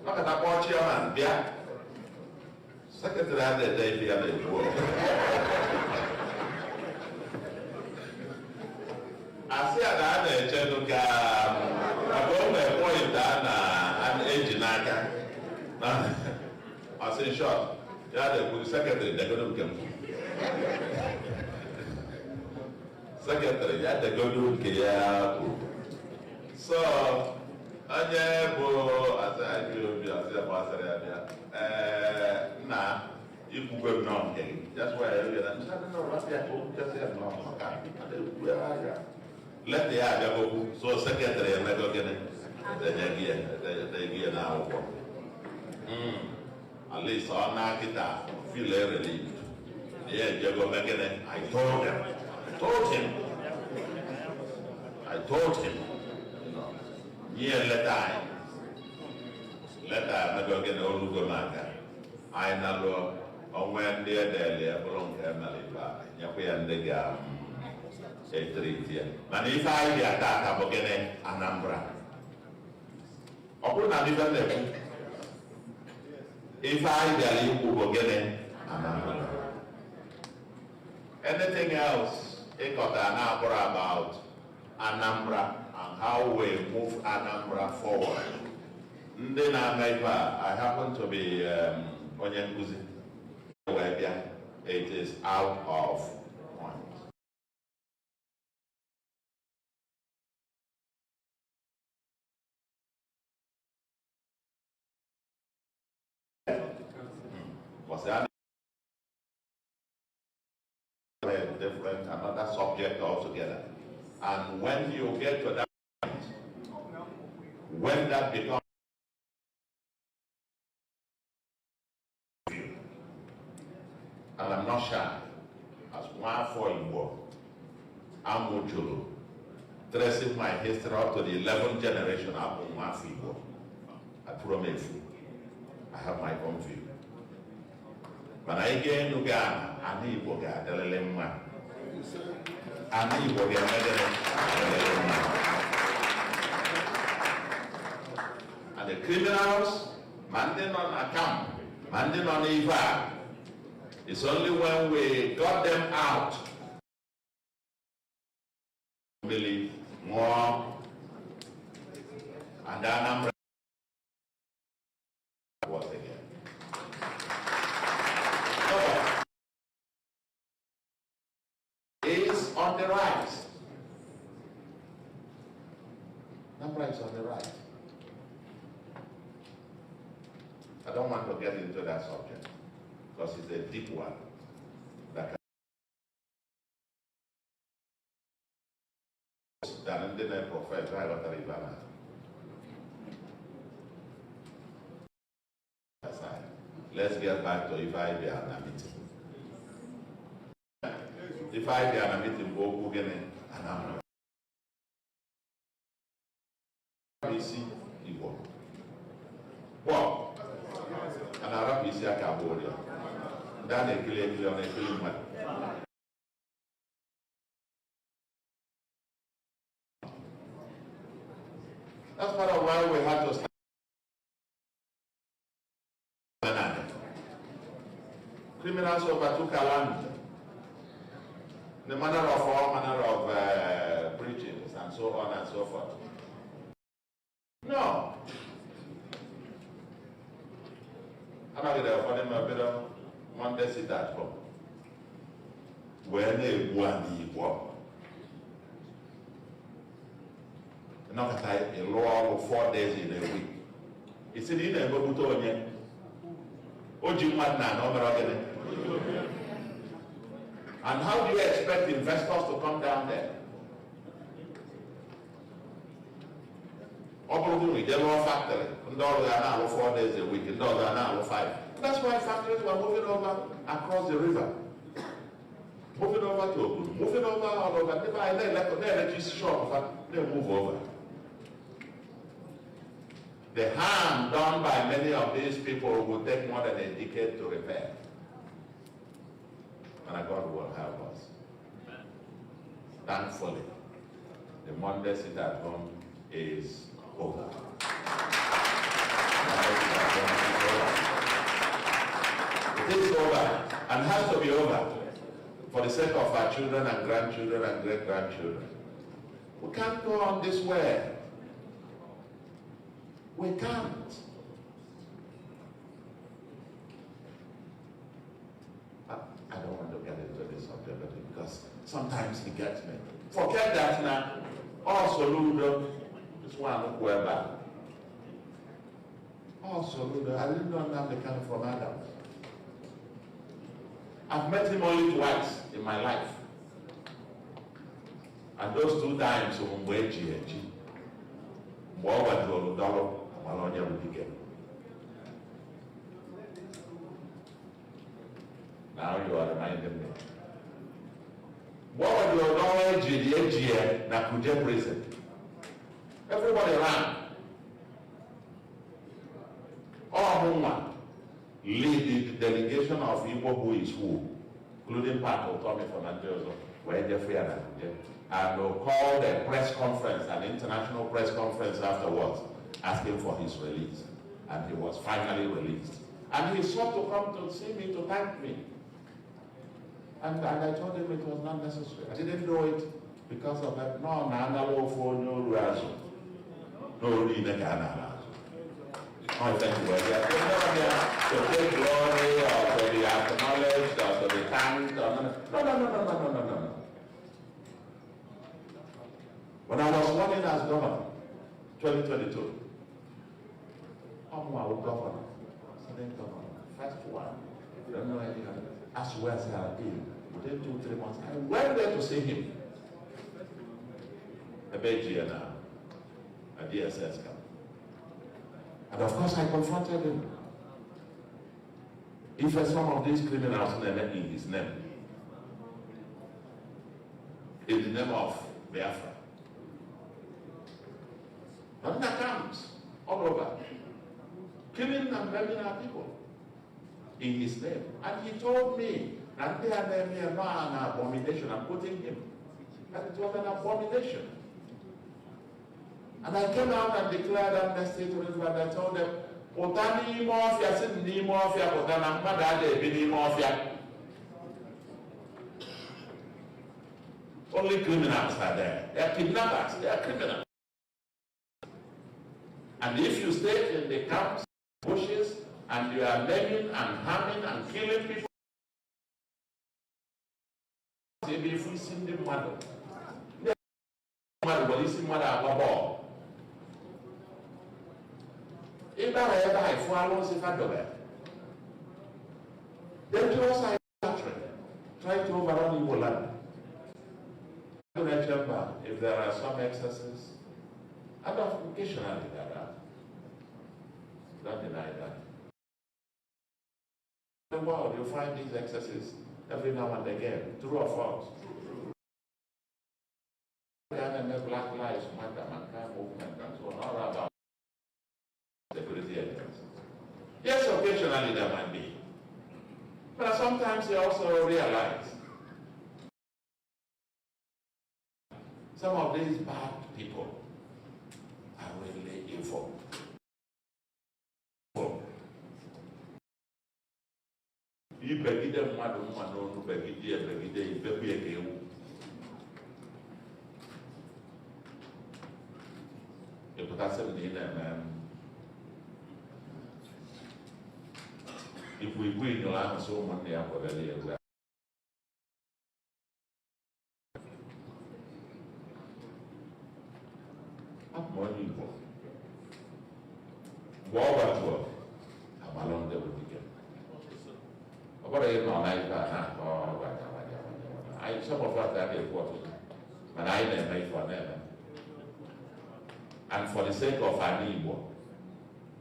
Look at that watch your man, yeah. Secretary had the day the other day. I see a Chenuka. I go my point down an age in Naka. I say, short. Yeah, the secretary, they're going to come. Secretary, yeah, they go to Kia. So, I never, as I do, nah, you could go no, that's why I don't know what they are just say no. Let the other go, so secretary, and let go get it. They get now. At least on that guitar, feel very relieved. Yeah, Jago Megan, I told him, you know, yeah, let I go get all the marker. I know on when they're there, belong to Emily, Yapi and the gam, a treaty. And if I be attacked, I'm getting Anambra. Open and even there. If I be getting Anambra. Anything else, it got Anambra about Anambra and how we move Anambra forward. Then I happen to be Onyenkuzi. It is out of point. Was that different, another subject altogether? And when you get to that point, when that becomes and I'm not shy, as one for Igbo, Amuchulu, tracing my history up to the 11th generation of Mwafibo. I promise you, I have my own view. When I get to Ghana, I need to get the Lemma. I need to get the and the criminals, manding on account, manding on IVA. It's only when we got them out, really more, and Anambra was again. So, is on the rise. Anambra is on the rise. I don't want to get into that subject because it's a deep one. That let's get back to IPOB meeting. IPOB meeting go Gugene Anambra. Well, and Arab is a Cambodia. Then a kill on a killing man. That's part of why we had to start. Criminals overtook our land. The manner of all manner of preachings and so on and so forth. No. I'm not going to find him a Monday sit at home. When they want the IPOB. Not a law of 4 days in a week. It's in a Bobutonia. And how do you expect investors to come down there? They were factory. And all they are now 4 days a week. And all they are now 5. That's why factories were moving over across the river. Moving over to Ogun. Moving over all over. They electricity shop. They move over. The harm done by many of these people will take more than a decade to repair. And God will help us. Thankfully, the Monday sit at home is over. It is over and has to be over for the sake of our children and grandchildren and great-grandchildren. We can't go on this way. We can't. I don't want to get into this subject because sometimes it gets me. Forget that now. Oh, Soludo, this one whoever. Oh, Soludo, I didn't know that they came from Adam. I've met him only twice in my life. And those 2 times, now you are reminding me. What would you know na Kuje prison? Everybody ran. All lead the delegation of IPOB who is who, including part of Tommy from Anjozo, where Jeffrey and they'll call a press conference, an international press conference afterwards, asking for his release. And he was finally released. And he sought to come to see me, to thank me. And I told him it was not necessary. I didn't do it because of that. No, oh, thank you. To take glory or to be acknowledged or to be thanked. No. When I was running as governor, 2022, I'm our governor, second governor, first one, don't know any other. As well as I did, within 2-3 months, I went there to see him. A BG now, a DSS camp. And of course, I confronted him. If some of these criminals in his name, in the name of Biafra, Under camps all over, killing and burning our people in his name. And he told me that they are an abomination. I'm quoting him. That it was an abomination. And I came out and declared amnesty to them, and I told them, Otani Mafia, said Ni Mafia, Otana Mada, Bini Mafia. Only criminals are there. They are kidnappers, they are criminals. And if you stay in the camps, bushes, and you are maiming and harming and killing people, maybe if we see them mother, dangerous idolatry, trying to overrun Igbo land. If there are some excesses, and occasionally there are, don't deny that. In the world, you find these excesses every now and again, true or false. Black Lives Matter, Mankind Movement, and so on, all about security agents. Yes, occasionally there might be. But sometimes you also realize some of these bad people are really evil. You begin them, if we win, you'll have so much there for the years. I'm more evil. What 12? I'm along there with you. What are you not like that? Some of us are important, but I never made for them. And for the sake of our neighbor,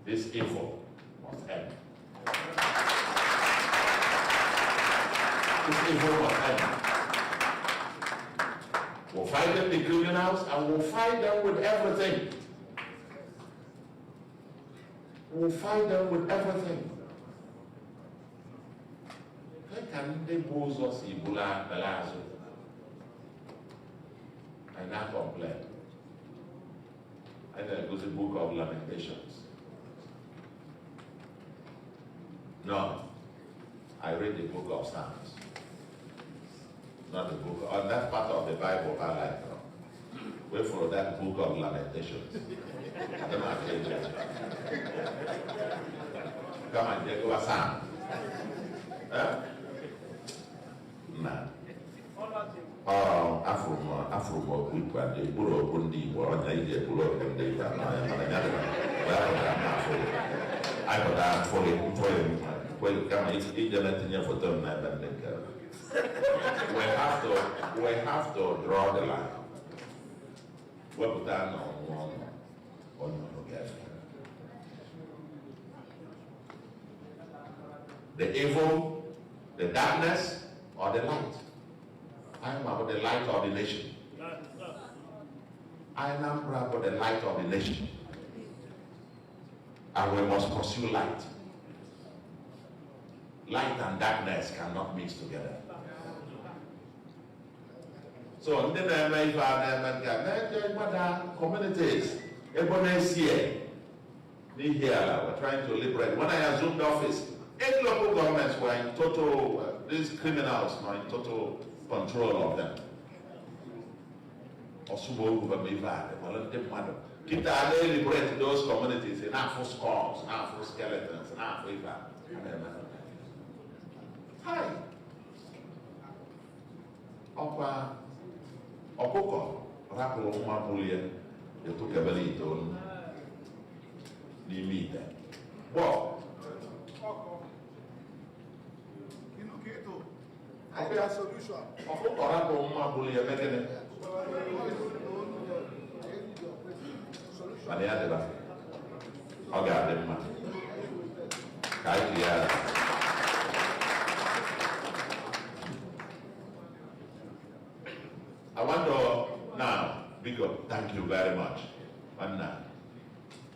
this evil must end. This evil must end. We'll fight them, the criminals, and we'll fight them with everything. We'll fight them with everything. Can they pose us Ebola Palazzo? And not complain. And then goes the book of Lamentations. No, I read the book of Psalms. Not the book, and that's part of the Bible I like. We follow that book of Lamentations. Come on, take over Psalm. Huh? Nah. Afro people and the Buro Bundi or the Buro Bundi. I got that for him. Well, come in for them. We have to draw the line. We put that on the evil, the darkness, or the light. I am about the light of the nation. I am about the light of the nation. And we must pursue light. Light and darkness cannot mix together. So, in the communities, everyone here, we're trying to liberate. When I assumed office, 8 local governments were in total, these criminals were in total control of them. Kita liberate those communities in Afro skulls, in Afro skeletons, in Afro Hi. Okoko, Rapo Mapulia, the Tukabelito, Limita. Well, I have a solution. Rapo Mapulia, making I want to now, Big up, thank you very much. And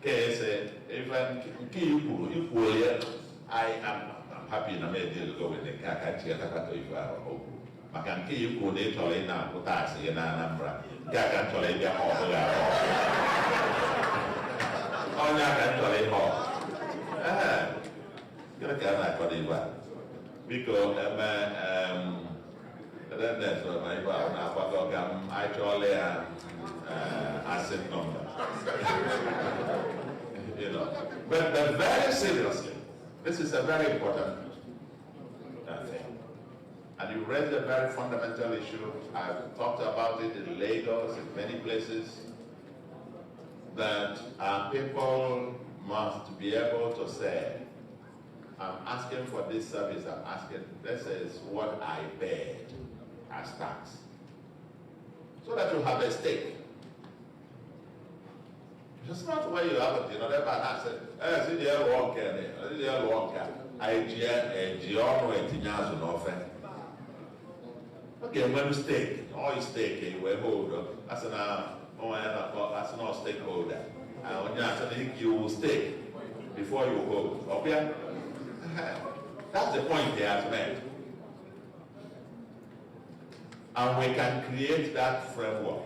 even equally, I am happy in a deal go with the Kakachia if I hope. Makanki, you could literally now put us in Anambra. Actually, they're all actually all. You're going because then that's what my actually asset number. You know, but very seriously, this is a very important thing. And you raised a very fundamental issue. I've talked about it in Lagos, in many places, that our people must be able to say, I'm asking for this service, I'm asking, this is what I paid as tax. So that you have a stake. It's not where you have it, you know, that man said, see the L1 can, the L1 can. I okay, when you stake, all you stake, you will hold. That's not stakeholder. And you will stake before you hold. Okay? That's the point they have made. And we can create that framework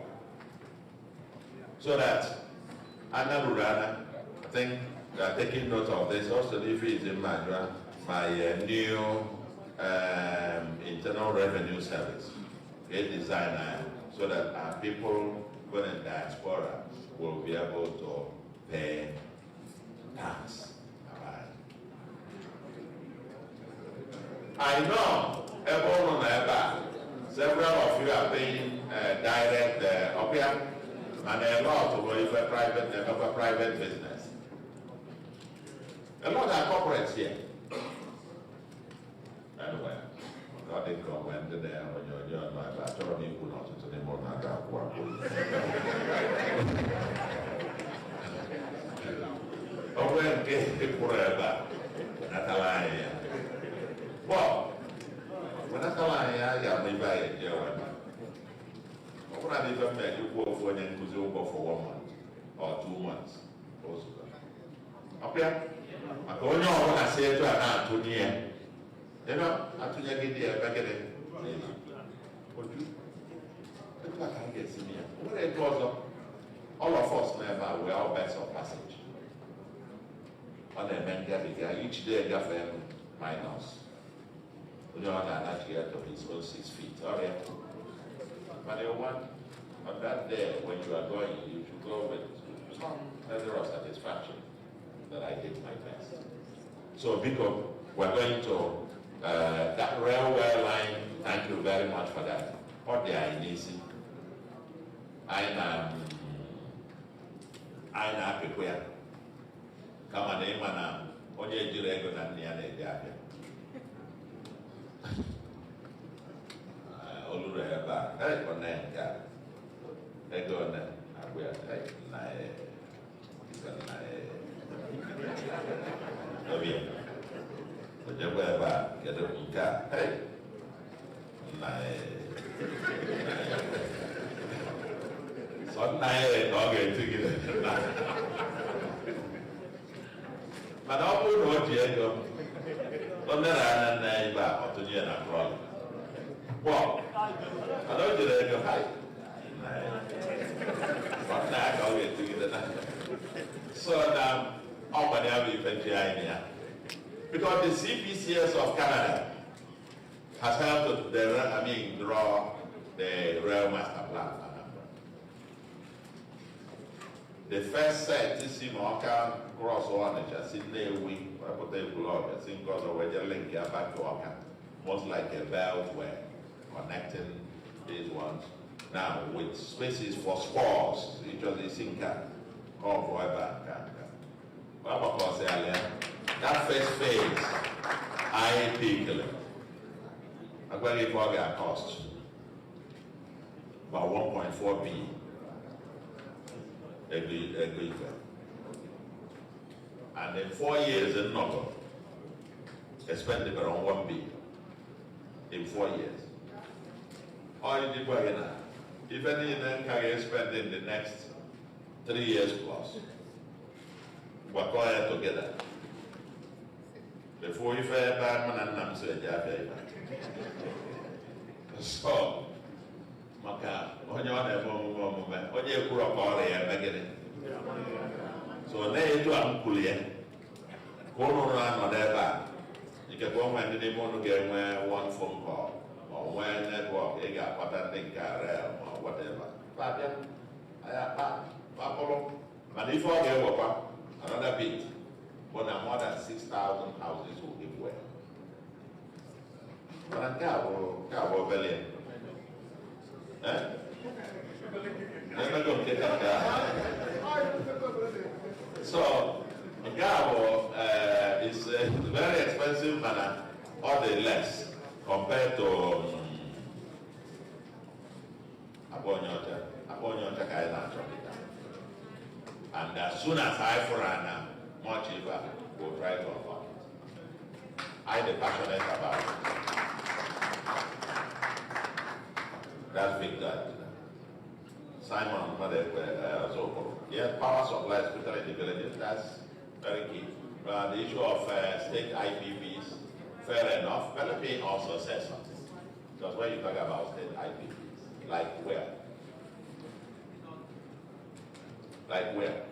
so that Anambra, I think we are taking note of this. Also, if it is in my new internal revenue service, designer, so that our people going in diaspora will be able to pay tax. I know everyone several of you are paying direct and a lot of private business. A lot of corporates here. Anyway, God didn't comment there when you're my battle, you could not to the more than that work. Oh, when get forever, Natalia. Well, when Natalia, I got me by a year. When I even met you go for an go for 1 month or 2 months. Okay? I go, no, when I say to an Antonia. You know, I told you get back at it. What do you? I can't get me. What it was, all of us never were all best of passage. On the men get each day got minus. You know, not get to his own 6 feet. All right. But you want on that day when you are going, you should go with some measure of satisfaction that I did my best. So because we're going to that railway line, thank you very much for that. What they are in easy. I'm prepared. Come on, man. Only you regular than the other guy. Olureba, hey, on that guy. They go on that. I wear that. Get a car. Hey, so I dog together. But I'll put what you go. Don't let her and back to Jenna. Well, I don't do that. Go high. But now I'll get together. So now, how many have you been here? Because the CPCS of Canada has helped draw the Rail Master Plan. The first set is in Oka, cross one, just in the wing, I put a blog, I think because of where the link here back to Oka. Most like a belt where connecting these ones. Now, with spaces for spores, it was a sinker, or forever. That first phase, I peak. I'm going to give our cost about 1.4 B. Every and in 4 years in Noto, expended around 1 B in 4 years. All you did now, if any then can spend in the next 3 years plus. work all together. Before you fair bad man and I'm saying, so, Maka, on your moment, on your group or a so, they do uncle here. Go around whatever. You can go when they want to get one phone call or when network, they got what I think or whatever. But if I get another bit, more than 6,000 houses will give way. But I can't billion. So, Gabo is very expensive, but all the less compared to Abonyota Island. And as soon as I foreign more cheaper, we'll try to afford it. I'm passionate about it. That's big that. Simon, yes, power supply, especially in the villages, that's very key. The issue of state IPPs, fair enough, but let me also say something. Because when you talk about state IPPs, like where? Like where?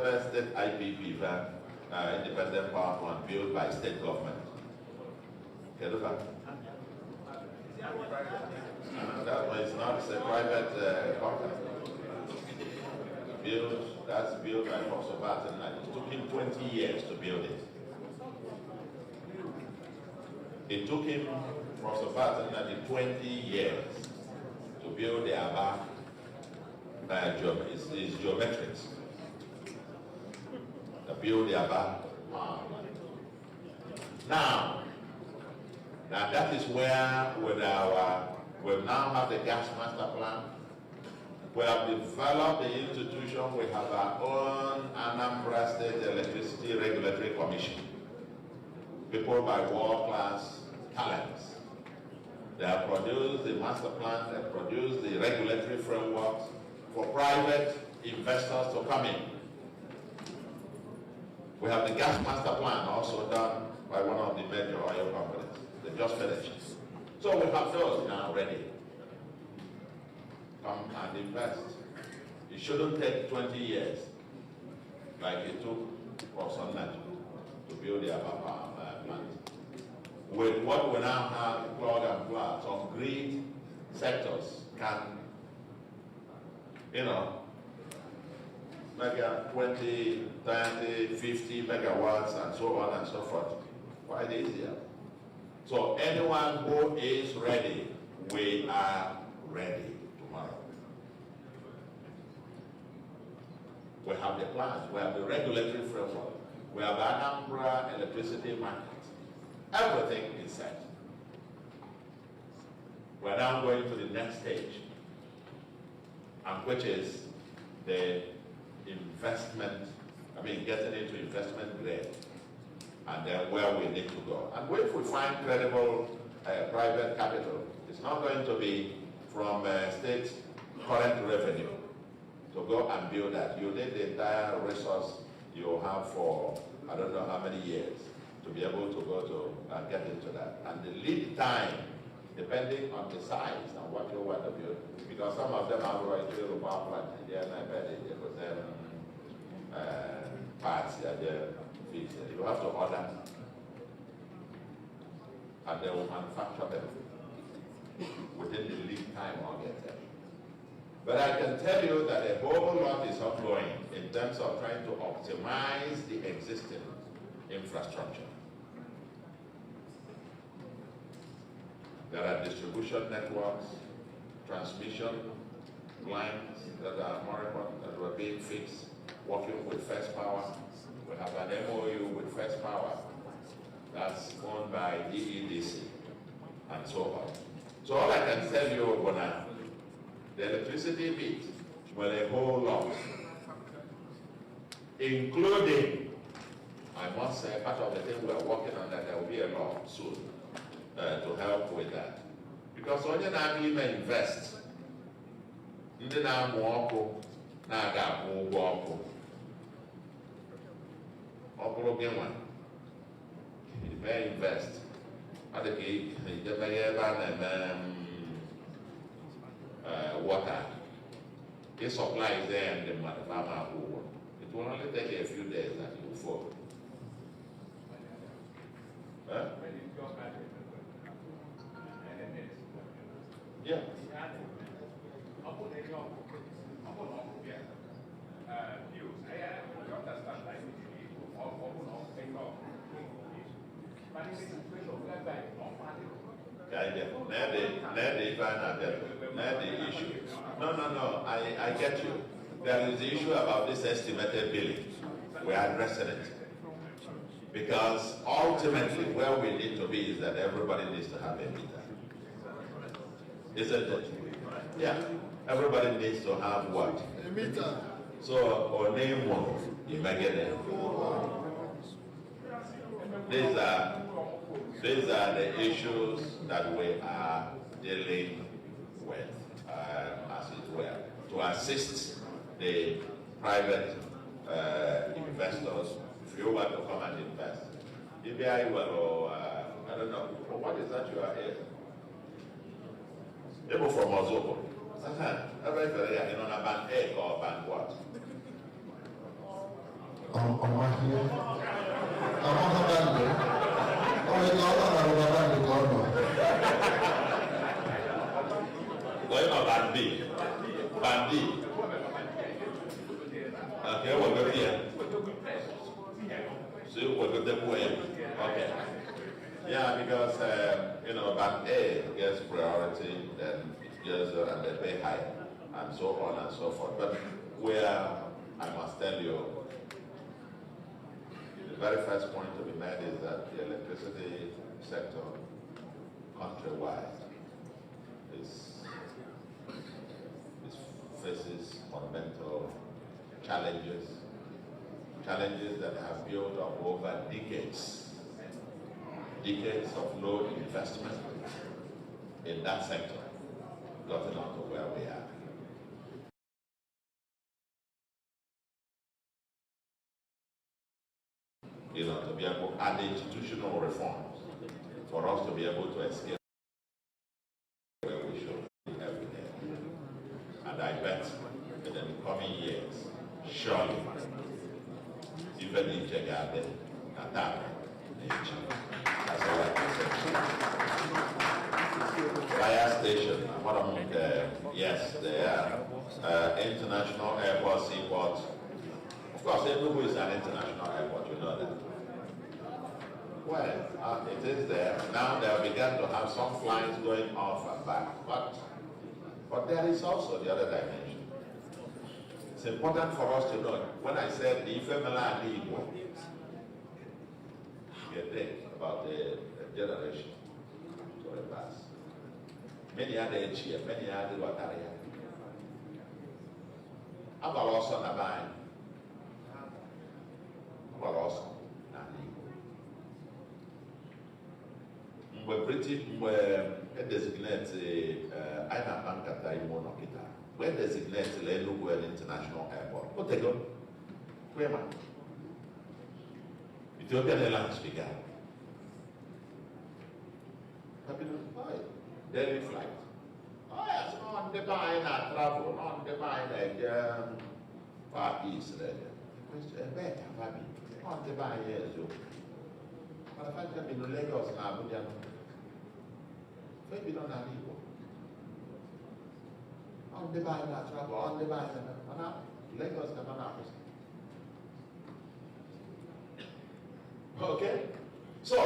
The state IPP, independent power plant built by state government. That one is not a private company. That's built by Professor and it took him 20 years to build it. It took him, Professor and 20 years to build the Aba his geometrics. To build the Aba. Now that is where we now have the gas master plan. We have developed the institution. We have our own Anambra State Electricity Regulatory Commission. People by world-class talents. They have produced the master plan, they have produced the regulatory frameworks for private investors to come in. We have the gas master plan also done by one of the major oil companies. They just finished. So we have those now ready. Come and invest. It shouldn't take 20 years like it took for Sunlight to build the power plant. With what we now have, plug and plug, some grid sectors can, make 20, 30, 50 megawatts and so on and so forth. Quite easier. So anyone who is ready, we are ready tomorrow. We have the plans, we have the regulatory framework, we have the Anambra electricity market. Everything is set. We're now going to the next stage, and which is the investment, getting into investment grade. And then where we need to go. And if we find credible private capital, it's not going to be from state current revenue to go and build that. You need the entire resource you have for I don't know how many years to be able to go to and get into that. And the lead time, depending on the size and what you want to build, because some of them have already built a power plant in there, and I bet they put them parts that they're fixed. You have to order, and they will manufacture them within the lead time or get them. But I can tell you that a whole lot is ongoing in terms of trying to optimize the existing infrastructure. There are distribution networks, transmission lines that are moribund, that were being fixed, working with First Power. We have an MOU with First Power that's owned by EEDC and so on. So all I can tell you, Bona, the electricity bit will a whole lot, including, I must say, part of the thing we are working on that there will be a law soon to help with that. Because when you now invest, ndị na-amụ ọkụ na-aga akwụ ụgwọ ọkụ. Ọ bụrụ gị nwa mee invest, ọ dị ka ijebeghe ebe a na-eme water, ị supply there ndị mmadụ ma ama akwụ ụgwọ. It will only take a few days and you fall. Yeah. The issue. No, I get you. There is the issue about this estimated billing. We are addressing it. Because ultimately where we need to be is that everybody needs to have a meter. Isn't it? Yeah. Everybody needs to have what? A meter. So, or name one, you may get it. These are the issues that we are dealing with, as it were, to assist the private investors. If you want to come and invest, EBI will, I don't know, what is that you are here? People from Ozobo. Everybody, you know, a band A or band what? Going on band B. Band D. Okay, we'll go here. So we'll go the way. Okay. Yeah, because, you know, band A gets priority, then it gets, and they pay high, and so on and so forth. But where, I must tell you, the very first point to be made is that the electricity sector, countrywide, faces fundamental challenges that have built up over decades of low investment in that sector, gotten on to where we are. You know, to be able to add institutional reforms for us to be able to escape where we should be every day. And I bet in the coming years, surely, even in Njenje, Anambra, that's all I can say. Fire station, yes, they are international airport, seaport. Of course, Enugu is an international airport, you know that. Well, it is there. Now they have begun to have some flights going off and back, but there is also the other dimension. It's important for us to know. When I said the Ifemela and Igbo, you think about the generation to the past. Many are the Echia, many are the Wataria. About also Nabai. About also Nigbo. British, a designate Aina Bankata Imonokita. When designate Enugu International Airport. What they go? Where man? Ethiopian Airlines began. Daily flight. Oh yes, on the buying and travel, on the buying Far East. Question better, Fabi. On the buying years. But if I come in Lagos and Abuja, maybe don't have people. On the buying and travel, on the buying and Lagos and Anambra. Okay? So,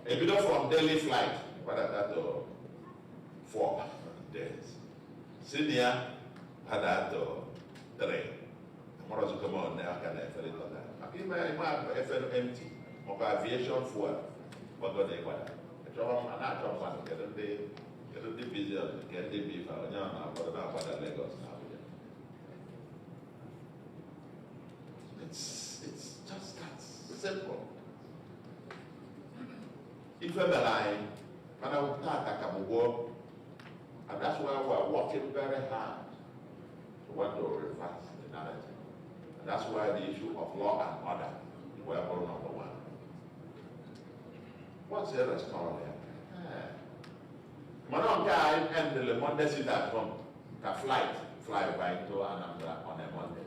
if you don't from daily flight, what are that 4 days? Senior had that 3. Tomorrow's come on now, can I feel it on that? I might FL empty, or aviation fuel, but what they want. A job, and I jump on, get a busy, get the beef, or about Lagos now. It's just that simple. If you're lying, and I will start and that's why we're working very hard want to reverse the narrative. And that's why the issue of law and order is weapon number one. What's the restaurant there? One guy and the Monday sit at home, can fly by to Anambra on a Monday.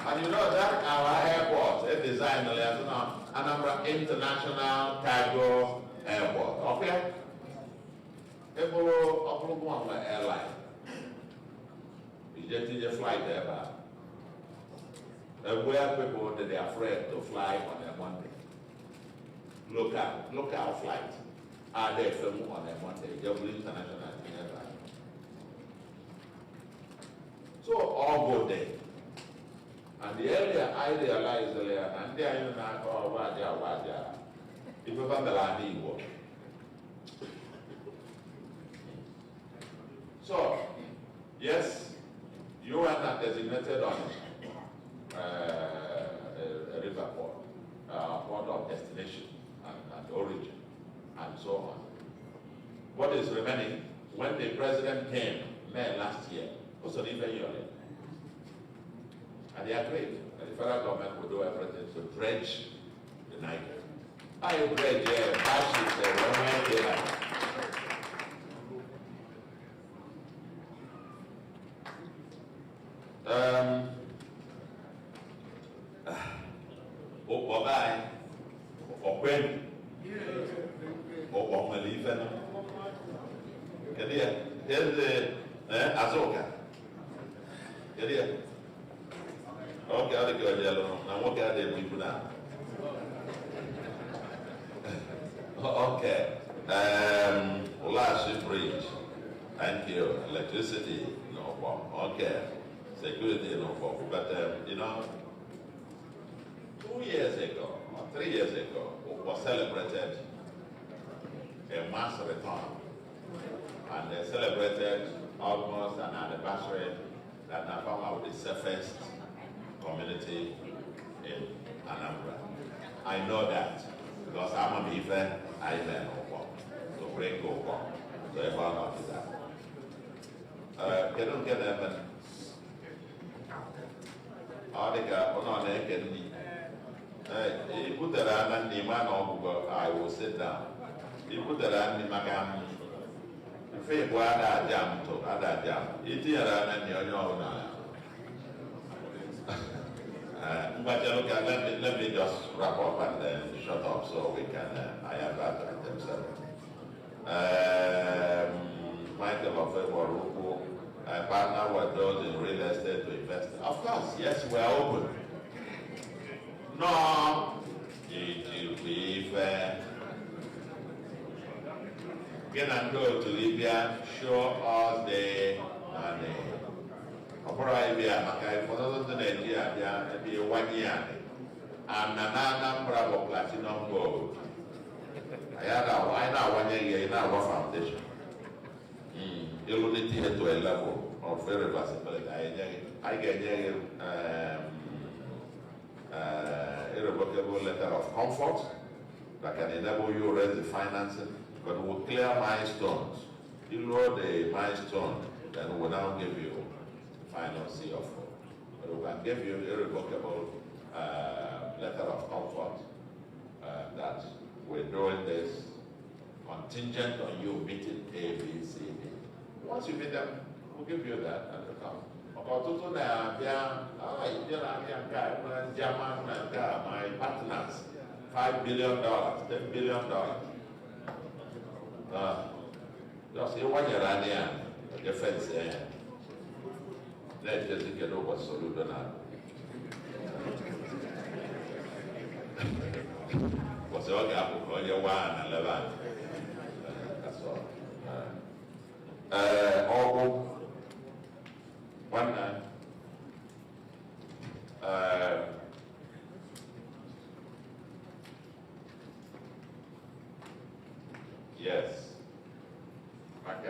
And you know that our airport, a design Anambra International Cargo Airport. Okay? People go on the airline. You just fly there, but where people that they are afraid to fly on a Monday. Local flight. Are they filming on a Monday? Double international airline. So all go there. And the earlier I realized earlier, and they are not what they are. If you come to work. So, yes, you are not designated on a river port, port of destination and origin, and so on. What is remaining, when the president came May last year, was an even year. And they agreed that the federal government would do everything to dredge the Niger. I dredge, batches, Okay, I'll go yellow. Now what are they people now? Okay. Last bridge. Thank you. Electricity, no problem. Okay. Security, no problem. But you know, 2 years ago or 3 years ago, was celebrated a mass return, and they celebrated almost an anniversary that Nafama was the safest community in Anambra. I know that because I'm a believer, I know what. So bring go on. So everyone knows that. They don't get them. All the guys, on the he put the hand and the man I will sit down. He put the hand in my hand. If he go other jam to other jam, it is and you know now. But let me just wrap up and then shut up so we can I have that item 7. Michael of Ruku, I partner with those in real estate to invest. Of course, yes, we are open. No, if get and go to Libya, show us the money. Libya, for those in Nigeria, there be 1 year. And Anambra platinum gold. I know 1 year in our foundation. You will need to get to a level of irreversibility. I get irrevocable letter of comfort that can enable you to raise the financing, but will clear milestones. You know the milestone, then we will now give you final CO4. But we can give you irrevocable letter of comfort that we're doing this contingent on you meeting A, B, C, D. Once you meet them, we'll give you that and they'll come. My partners, $5 billion, $10 billion. Just 1 year and defense. Let's just get over Soludo now. What's all the apple for your 1 and 11? That's all. One yes. Like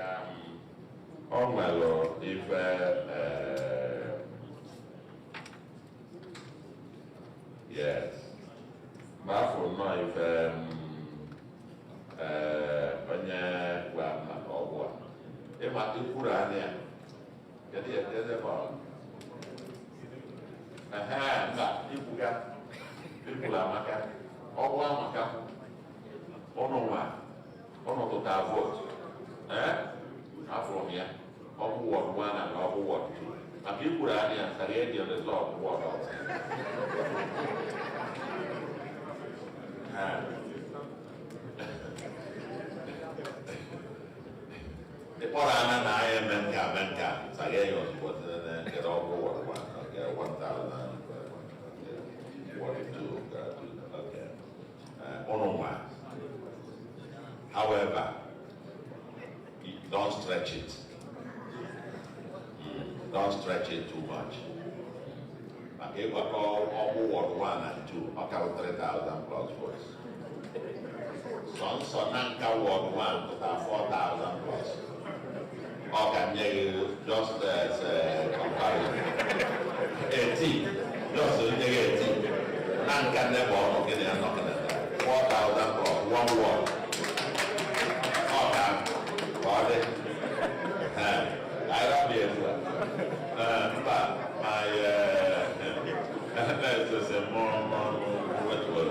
oh my Lord, if yes. But for now if Kurania. Get it, there's a ball. Ibuga, Ibulamaka, Oguamaka, Onowa, Ono to vote. From here, Ward 1 and Ward 2. And people are here and the result of Ward the Porana and I am Menka, Sagayos was get all Ward 1, okay, 1,042, okay. Onoma. However, don't stretch it. Don't stretch it too much. Okay, what all Ward 1 and 2, okay, 3,000 plus votes. So Nanka Ward 1 to 4,000 plus. Okay, just as comparison. 18, just 18. Nanka never, okay, they are not going to 4,000 plus, 1 ward. Okay. I don't be as well. But my that's just a more what was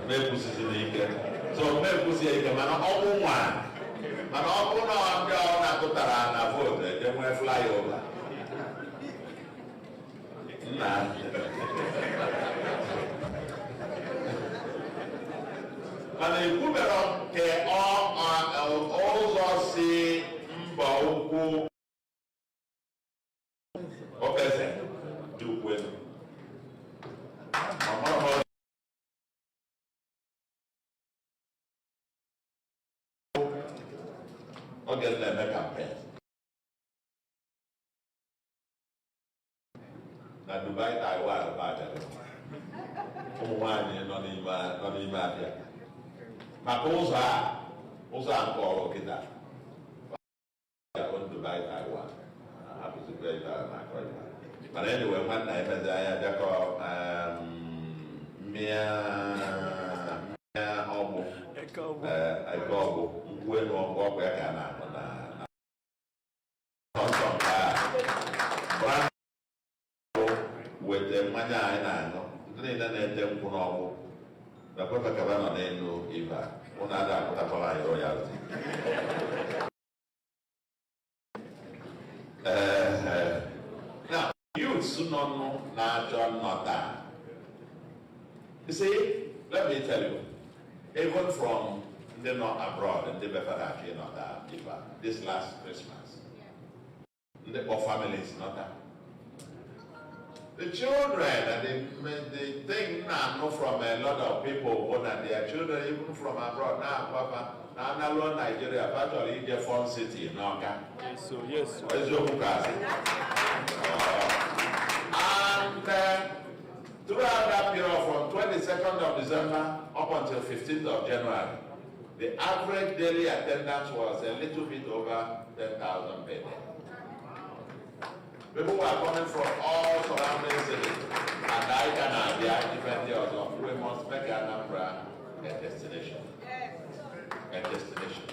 Mepus is in the so Mepus is a man of one. And all who know I'm going to put around a vote, they will fly over. And the women can also see Mbauku. Okay, sir. Do well. Okay, let me campaign. Now, Dubai, Taiwan, about it. Not even here. Makosa, also encore kita. Want to buy Taiwan. Happy to buy Taiwan. But anyway, one night I call I go when one walk where can with the money I know. The Papa Cabana no Eva, one other royalty. Now, youths do not know now, John, not that. You see, let me tell you, even from the not abroad and the Befarachi, not that, this last Christmas, the families, not that. The children, and the thing now from a lot of people who are their children, even from abroad now, Papa, now alone Nigeria, actually in the fun city, Noka. Yes, so yes. Where's your and throughout that period, from 22nd of December up until 15th of January, the average daily attendance was a little bit over 10,000 people. People were coming from all surrounding cities, and I can have different years of we must make Anambra a destination. A destination.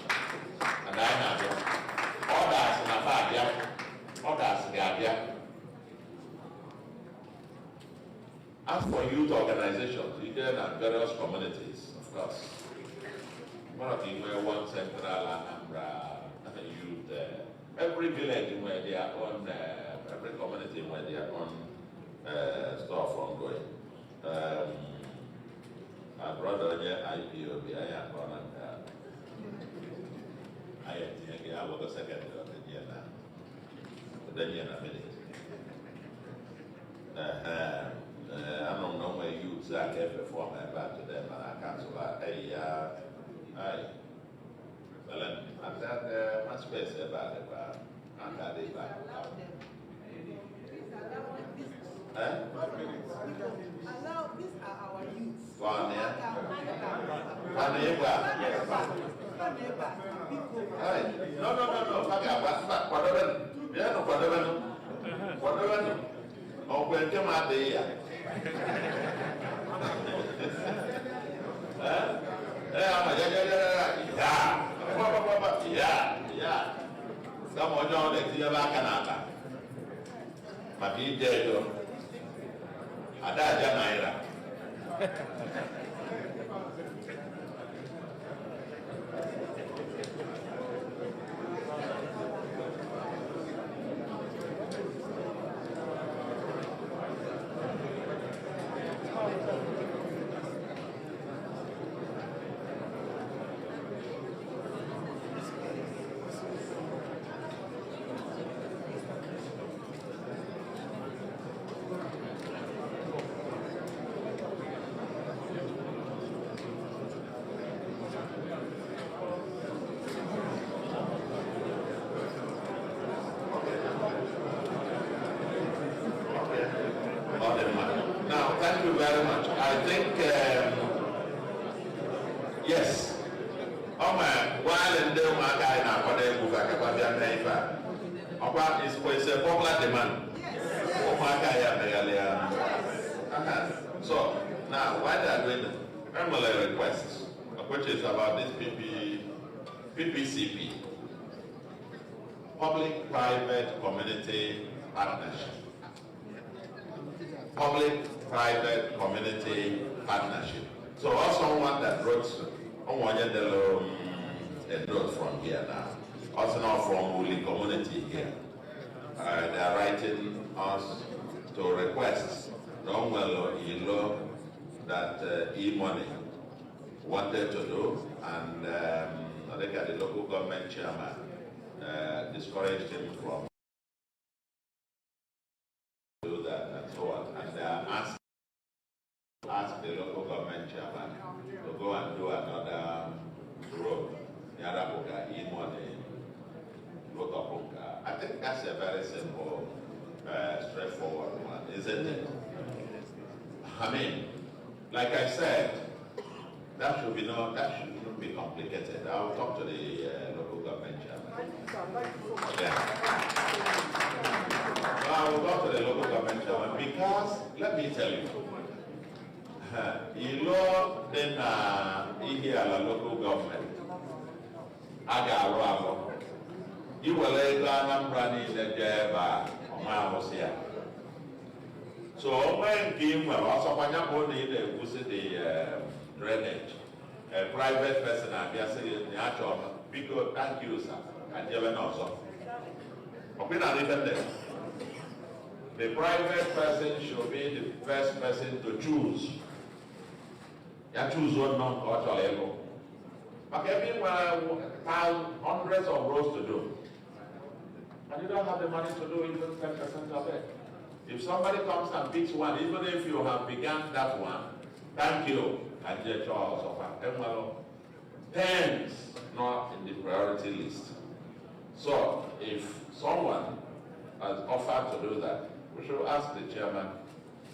And I have others in Abadia, others in Gabia. As for youth organizations, you get at various communities, of course. One of them were one central Anambra youth. Every village where they are on. Every community where they are on stuff ongoing. My brother here, IPOB, I am on I was the secretary of the year now. But then in a minute. I don't know where youths are there before my back to them, and I cancel that. Well, I've got much space about it, but I'm not it back. Allow, these are our youths. Some of them they see back and out. But he did. Ada naira. Now, thank you very much. I think, yes. While in the market, it's a popular demand. So, now, why they are doing a request, which is about this PPCP, Public-Private Community Partnership. Public-Private Community Partnership. So also one that wrote a note from here now. Also now from Uli community here. They are writing us to request that e-money wanted to do, and I think the local government chairman discouraged him from do that and so on. And they are ask the local government chairman to go and do another road, the Arabuka e-money. I think that's a very simple, straightforward one, isn't it? I mean, like I said, that shouldn't be complicated. I'll talk to the local government chairman. Yeah. I will go to the local government chairman because, let me tell you, the local government, you will lay Anambra in the Jeba, so when came also when you go the drainage, a private person and they say the actual because thank you sir, and you will also. The private person should be the first person to choose. You choose one non-cultural. But everyone has hundreds of roads to do. And you don't have the money to do even 10% of it. If somebody comes and picks one, even if you have begun that one, thank you. And just also tens not in the priority list. So if someone has offered to do that, we should ask the chairman,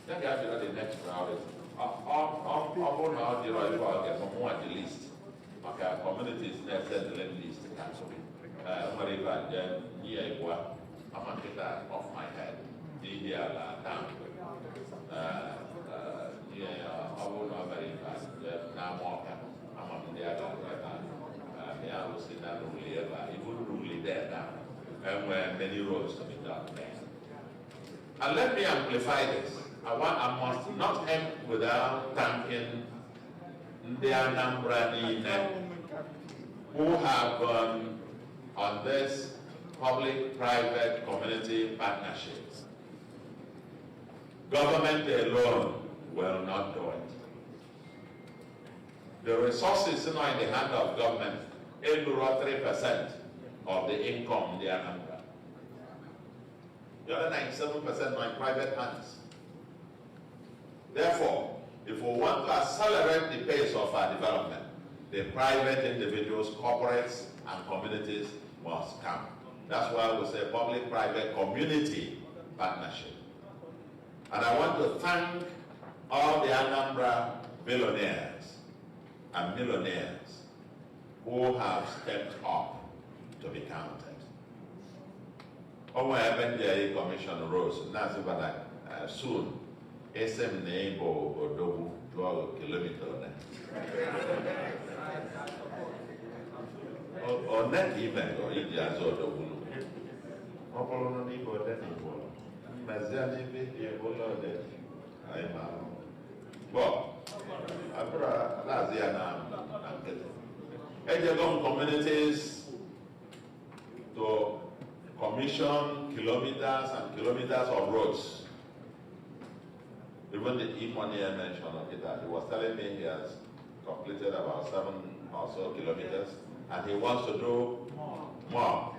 then you have the next priority. The list. Okay, communities next set the list. I'm going to get that off my head. I will not very fast. Now, I'm on the other I will sit down even there now. And where many roads to be done there. And let me amplify this. I must not end without thanking the Anambra who have gone on this public-private community partnerships. Government alone will not do it. The resources now in the hand of government, 3% of the income in the Anambra. The other 97% are in private hands. Therefore, if we want to accelerate the pace of our development, the private individuals, corporates, and communities must come. That's why we say public-private community partnership. And I want to thank all the Anambra billionaires and millionaires who have stepped up to be counted. The Commission rose, soon, SM Nebo Odobu, 12 kilometers. Or not even, or India's Odobu. Opolo no Igbo then Igbo. Maziani be Ebola then. I'm well, Abra Laziana and Ejegon communities to commission kilometers and kilometers of roads. Even the e-money I mentioned, he was telling me he has completed about 7 or so kilometers, and he wants to do more.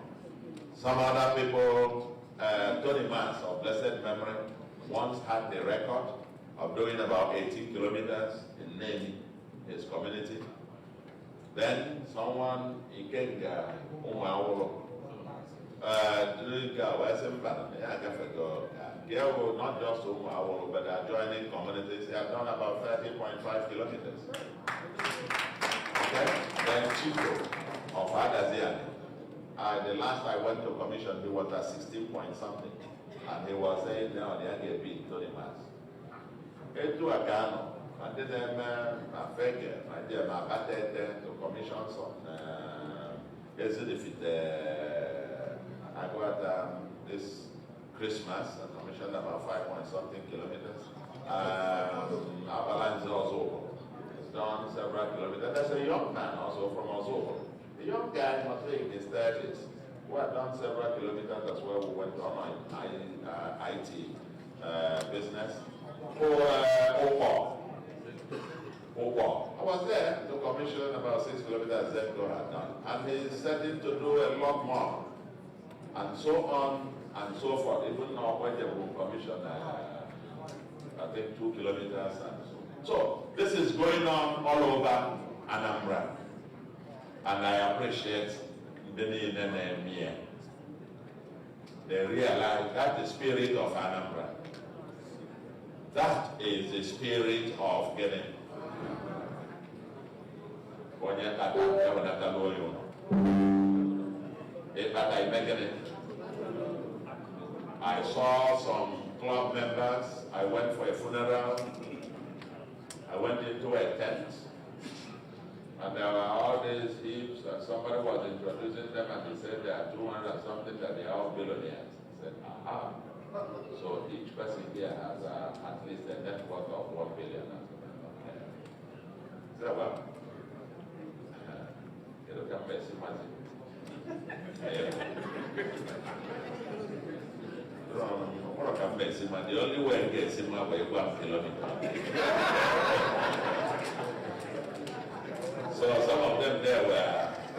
Some other people, Tony Mans of blessed memory, once had the record of doing about 18 kilometers in Njenje, his community. Then someone, Ikenga, Umawolo, not just Umawolo, but adjoining communities, they have done about 30.5 kilometers. Okay? Then Chico of Adaziani. The last I went to commission, he was at 16 point something. And he was saying, now they are getting to the mass. Etu Agano, I did them a figure, I did my batted to commission some. I got this Christmas, I commissioned about 5 point something kilometers. Avalanche also has done several kilometers. There's a young man also from Ozobo. The young guy must be in his 30s who had done several kilometers as well. We went on IT business. I was there to commission about 6 kilometers Zepco had done. And he's setting to do a lot more. And so on and so forth. Even now when they will commission, I think 2 kilometers and so. So this is going on all over Anambra. And I appreciate Beni and Mia. They realize that the spirit of Anambra. That is the spirit of getting. I saw some club members. I went for a funeral. I went into a tent. And there were all these heaps, and somebody was introducing them, and he said there are 200 and something that they are all billionaires. I said, aha. So each person here has at least a net worth of 1 billion. I said, well, you look at Messi, the only way to get him by 1 kilometer. So some of them there were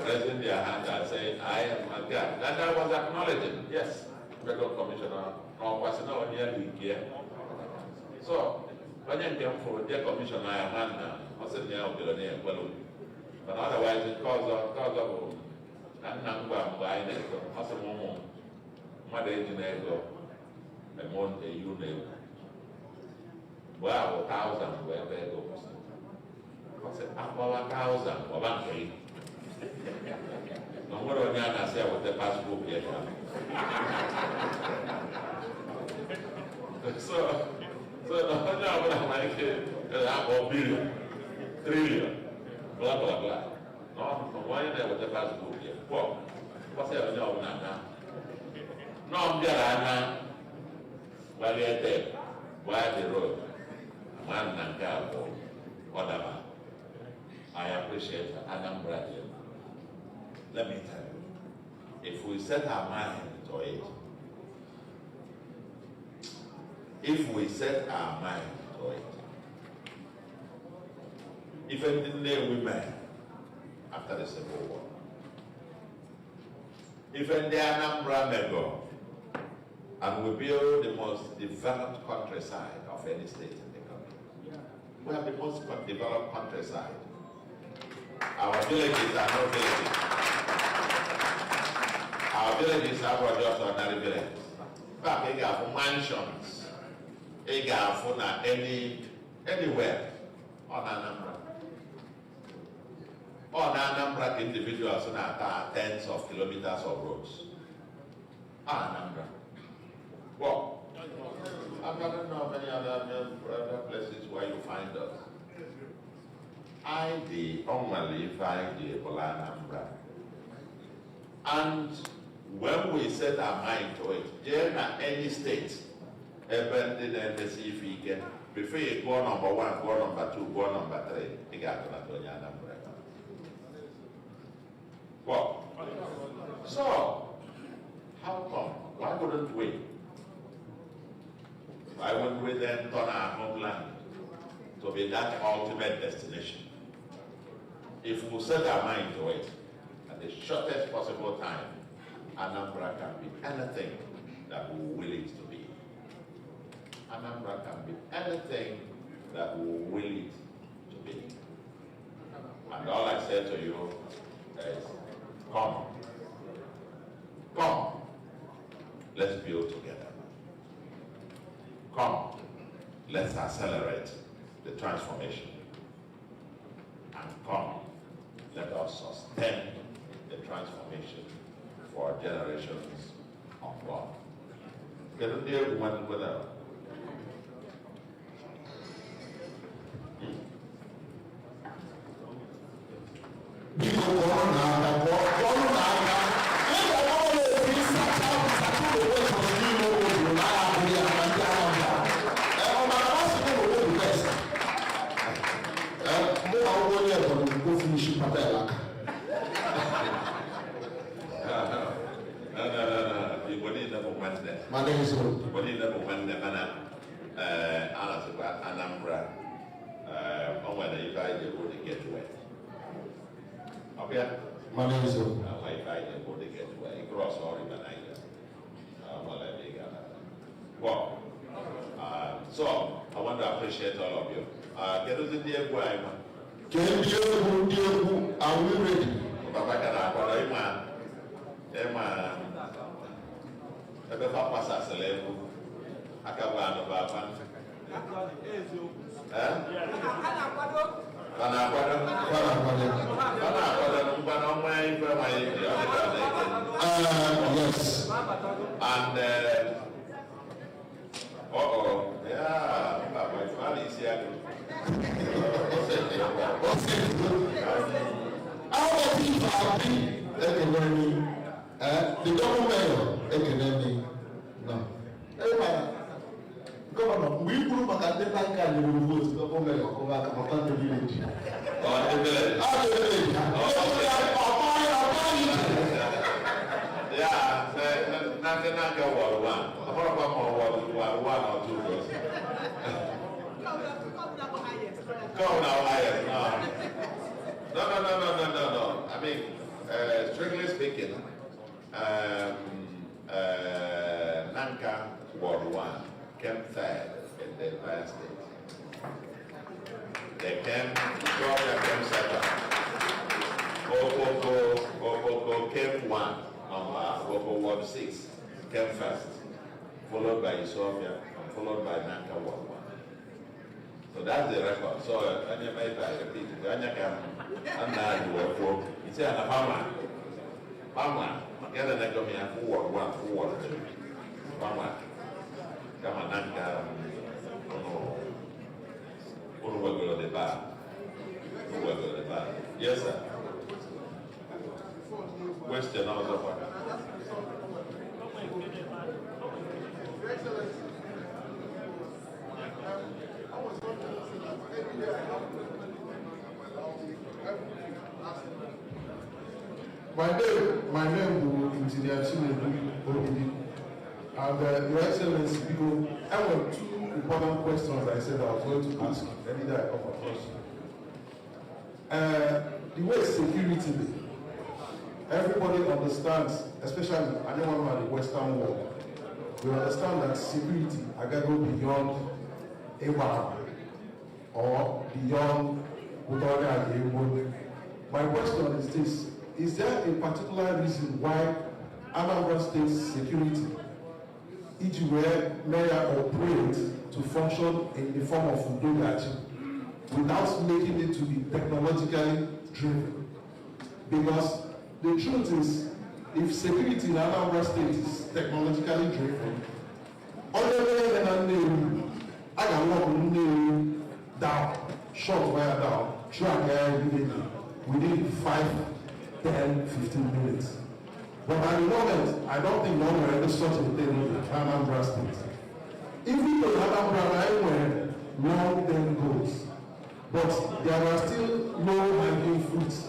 raising their hand and saying, I am a God. And I was acknowledging, yes, Federal Commissioner, no person over here. So when you came for the commissioner, I am I said, yeah, billionaire, but otherwise it cause of and Nangwa buying it, also Momo, Mother Engineer, a month a unit. Wow, 1,000 where they go. I said, about 1,000 or 1,000. No more than I said with the passbook here. So the whole job of my kid is about billion, trillion, blah, blah, blah. No, why there with the passbook here? Well, what's the job now? No, I'm there, while you're there, why the road? Man and girl, whatever. I appreciate Anambra. Let me tell you, if we set our mind to it, even the women after the Civil War, even the Anambra may go, and we build the most developed countryside of any state in the country. We have the most developed countryside. Our villages are no villages. Our villages are just ordinary villages. But they have mansions. They have anywhere on Anambra. On Anambra, individuals have tens of kilometers of roads. Anambra. Well, I don't know many other places where you find us. I only find the Anambra. And when we set our mind to it, any state, even the embassy if you get, before you go number 1, go number 2, go number 3, you got to not Anambra. Well, so, how come? Why wouldn't we? Why wouldn't we then turn our homeland to be that ultimate destination? If we set our mind to it, at the shortest possible time, Anambra can be anything that we will it to be. Anambra can be anything that we will it to be. And all I say to you is, come. Come. Let's build together. Come. Let's accelerate the transformation. And come. Let us sustain the transformation for generations of God. Get a deal with them. Anambra, when you guys go to get away. Okay? My name is my guy go to get away. Cross all in the night. Well, so I want to appreciate all of you. Get us in the air. Are we ready? Papa can I call him? Ebe papa sa selebu. Akaba no baba. Yes. And yeah, Papa is here. The government, no. Governor, we group of the bank and the vote government come back and the village. Yeah, nothing War 1. War 1 or 2 goes. Go now, higher. No. I mean, strictly speaking, Nanka War 1 came third in the Empire State. They came, Georgia came second. Ogogo came 1, Ogogo Ward 6 came first, followed by Ethiopia, followed by Nanka Ward 1. So that's the record. So, I repeat, it's a Mama, get an economy forward 1, forward 2. Mama, come on, Nanka, yes, sir. Question also. My name is Engineer Chinedu, and Your Excellency, I have 2 important questions I said I was going to ask. Any day I come across. The way security, everybody understands, especially anyone in the Western world, we understand that security can go beyond Abraham or beyond Utoria and My question is this: is there a particular reason why Anambra State security, may operate to function in the form of Udogachi without making it to be technologically driven? Because the truth is, if security in Anambra State is technologically driven, I can walk down, short wire down, track everything within 5, 10, 15 minutes. But at the moment, I don't think one will ever such a thing in Anambra State. Even though Anambra anywhere, long-term goals, but there are still low-hanging fruits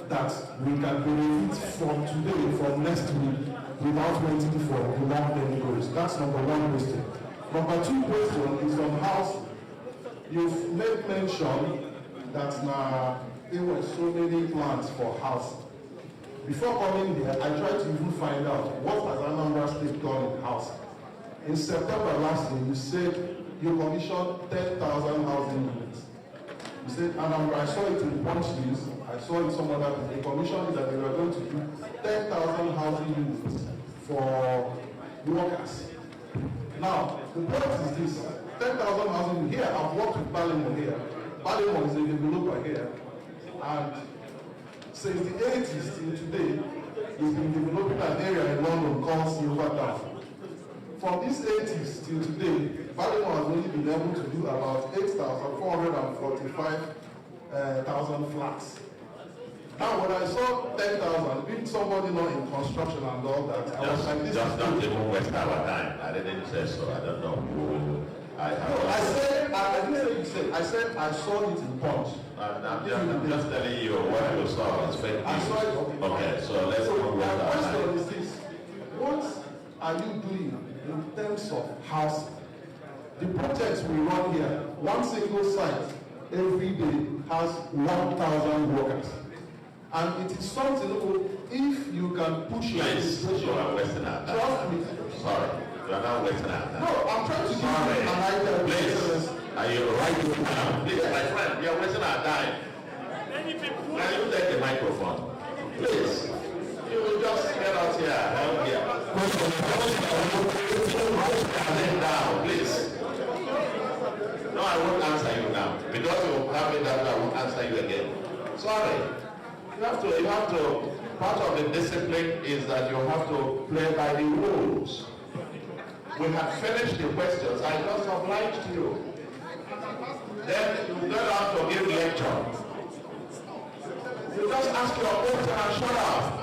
that we can benefit from today, from next week, without waiting for the long-term goals. That's number one question. Number two question is on house. You've made mention that there were so many plans for house. Before coming here, I tried to even find out what has Anambra State done in house. In September last year, you said you commissioned 10,000 housing units. You said Anambra, I saw it in Punch News, I saw it some other place. They commissioned that they were going to do 10,000 housing units for workers. Now, the point is this, 10,000 housing here, I've worked with Balimo here. Balimo is a developer here. And since the 80s till today, he's been developing an area in London called Silvertown. From these 80s till today, Balimo has only been able to do about 8,445,000 flats. Now, when I saw 10,000, being somebody not in construction and all that, I was like, this just don't even waste our time. I didn't say so. I don't know who. I didn't say you said. I said I saw it in Punch. I'm just telling you what you saw. It's fake news. I saw it. Okay, so let's go. My question is this: what are you doing in terms of housing? The projects we run here, one single site every day has 1,000 workers. And it is something, if you can push your administration. You are wasting our time. Trust me. Sorry, you are not wasting our time. No, I'm trying to give you an idea. Please, are you right now? Please, my friend, you are wasting our time. Can you take the microphone? Please. You will just get out here. Help here. Sit down, please. No, I won't answer you now. Because you will have it that I won't answer you again. Sorry. You have to, part of the discipline is that you have to play by the rules. We have finished the questions. I just obliged you. Then you don't have to give lecture. You just ask your question and shut up.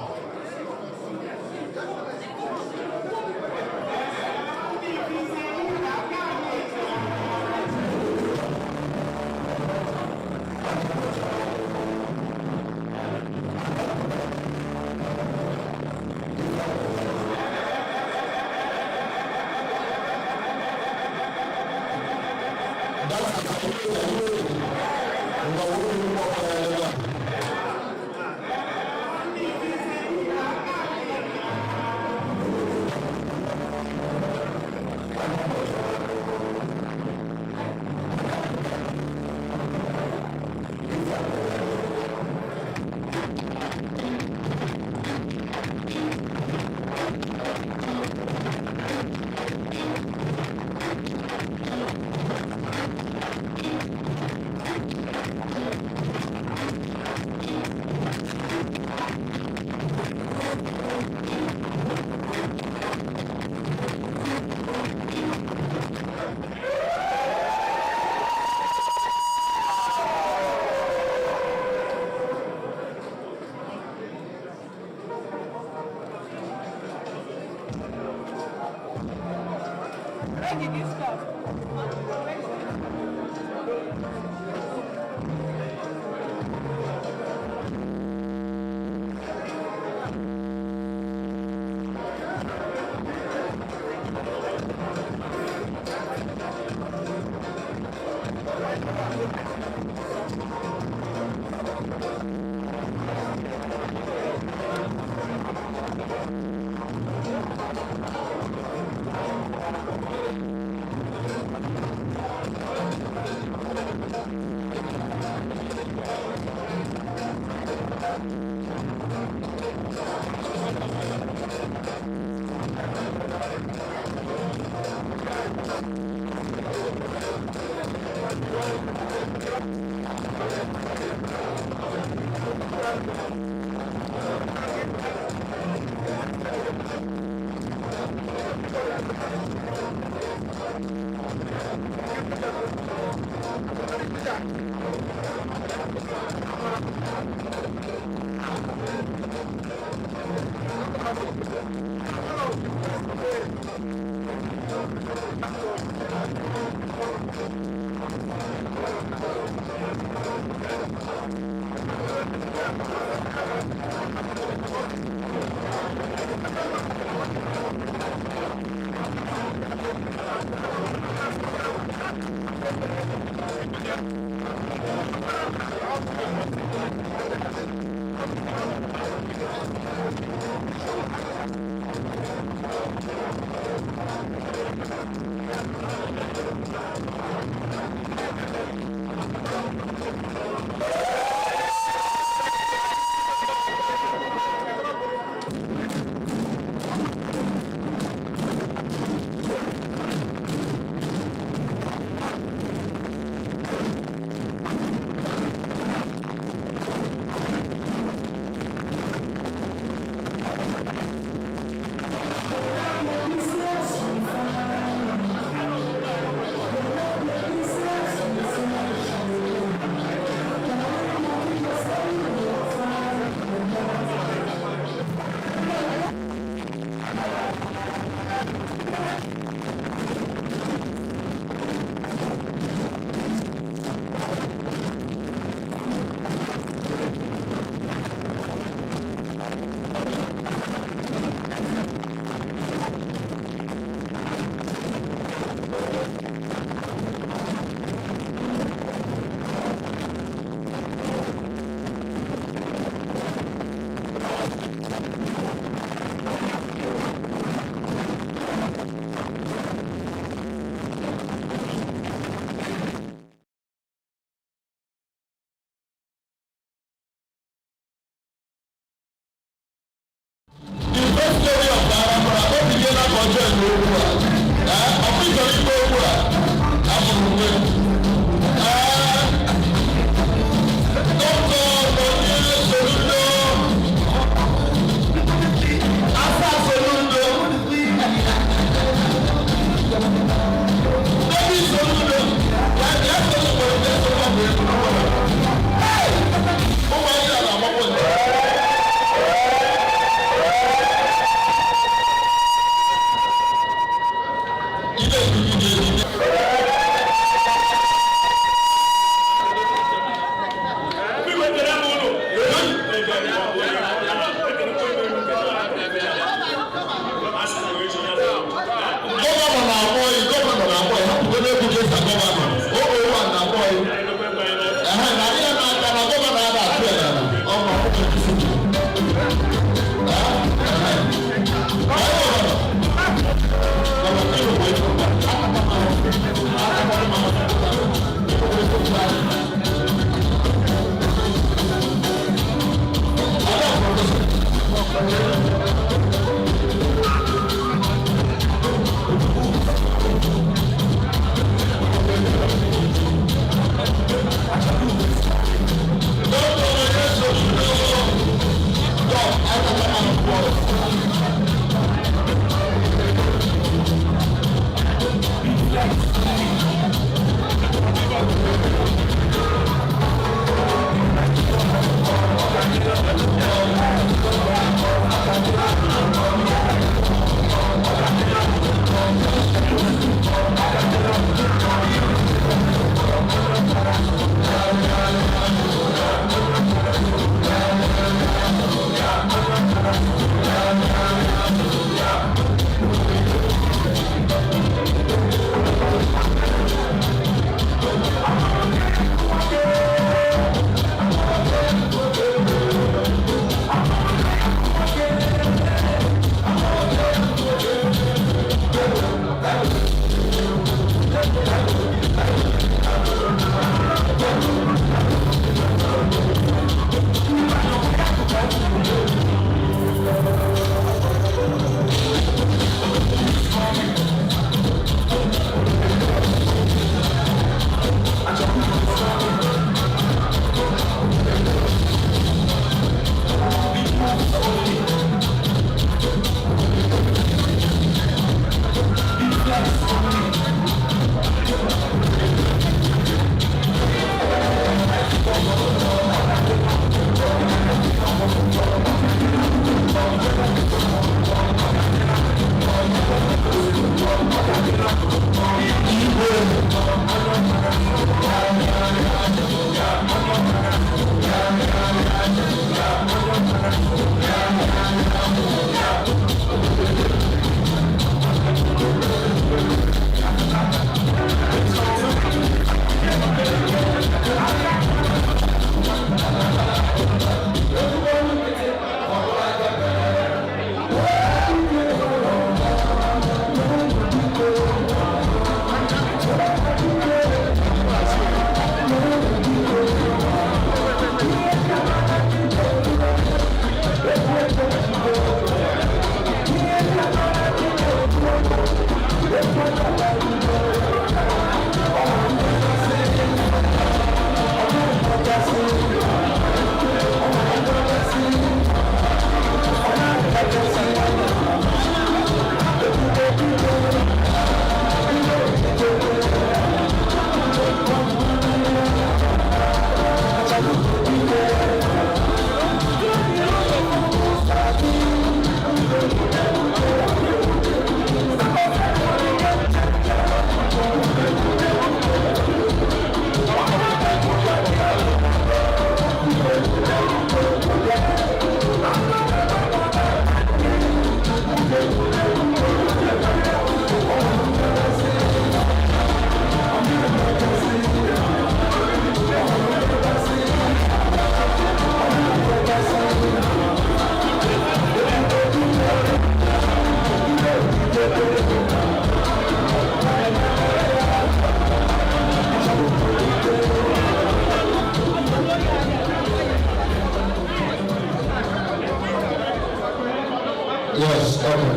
Yes, okay.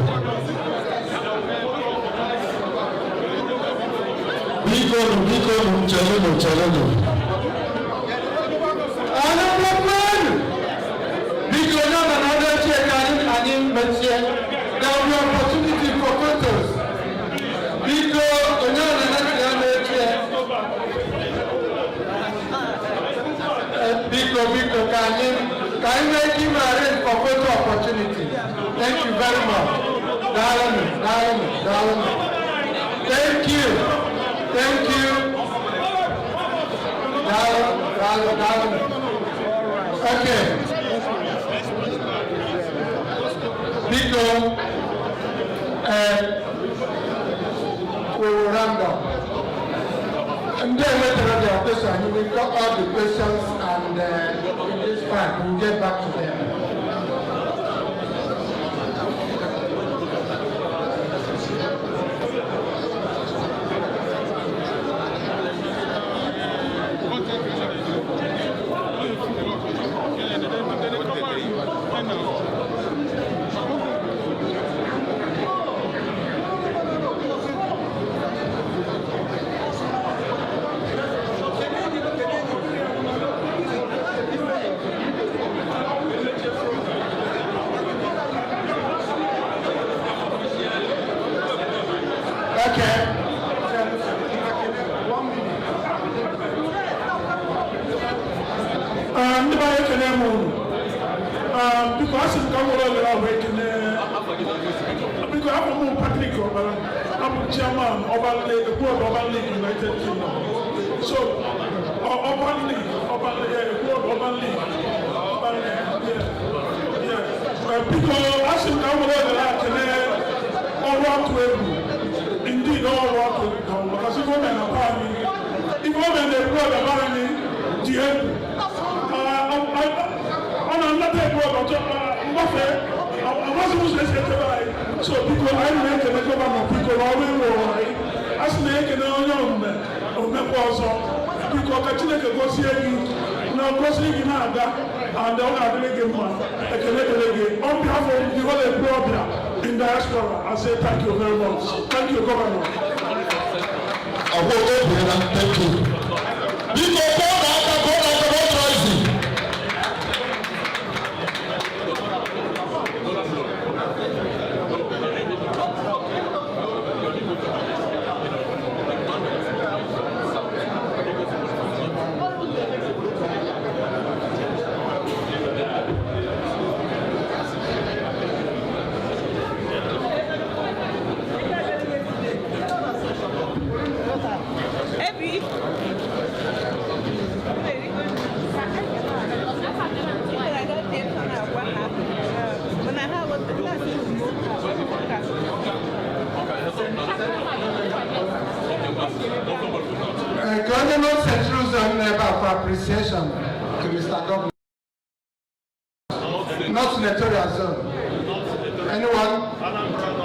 Biko, Soludo. Anambra plan. Biko, not another check, there will be opportunity for voters. Biko, another check. Biko, can you make him arrange for photo opportunity? Thank you very much. Darling. Thank you. Darling. Okay. Biko, we will round up. And then later on the question, we got all the questions and in this part, we'll get back to them. Because I'm chairman of the board of the United Kingdom. So, Urban League, because as you come over all want to indeed all want to come because if women are buying, if women they brought the money, on another board so people I make a government people always as make an onion of members because continue to go see you now crossing in Anambra and the other delegate one on behalf of the whole problem in diaspora I say thank you very much. Thank you, Governor. Thank you. Appreciation to Mr. Governor. Not senatorial zone. Anyone?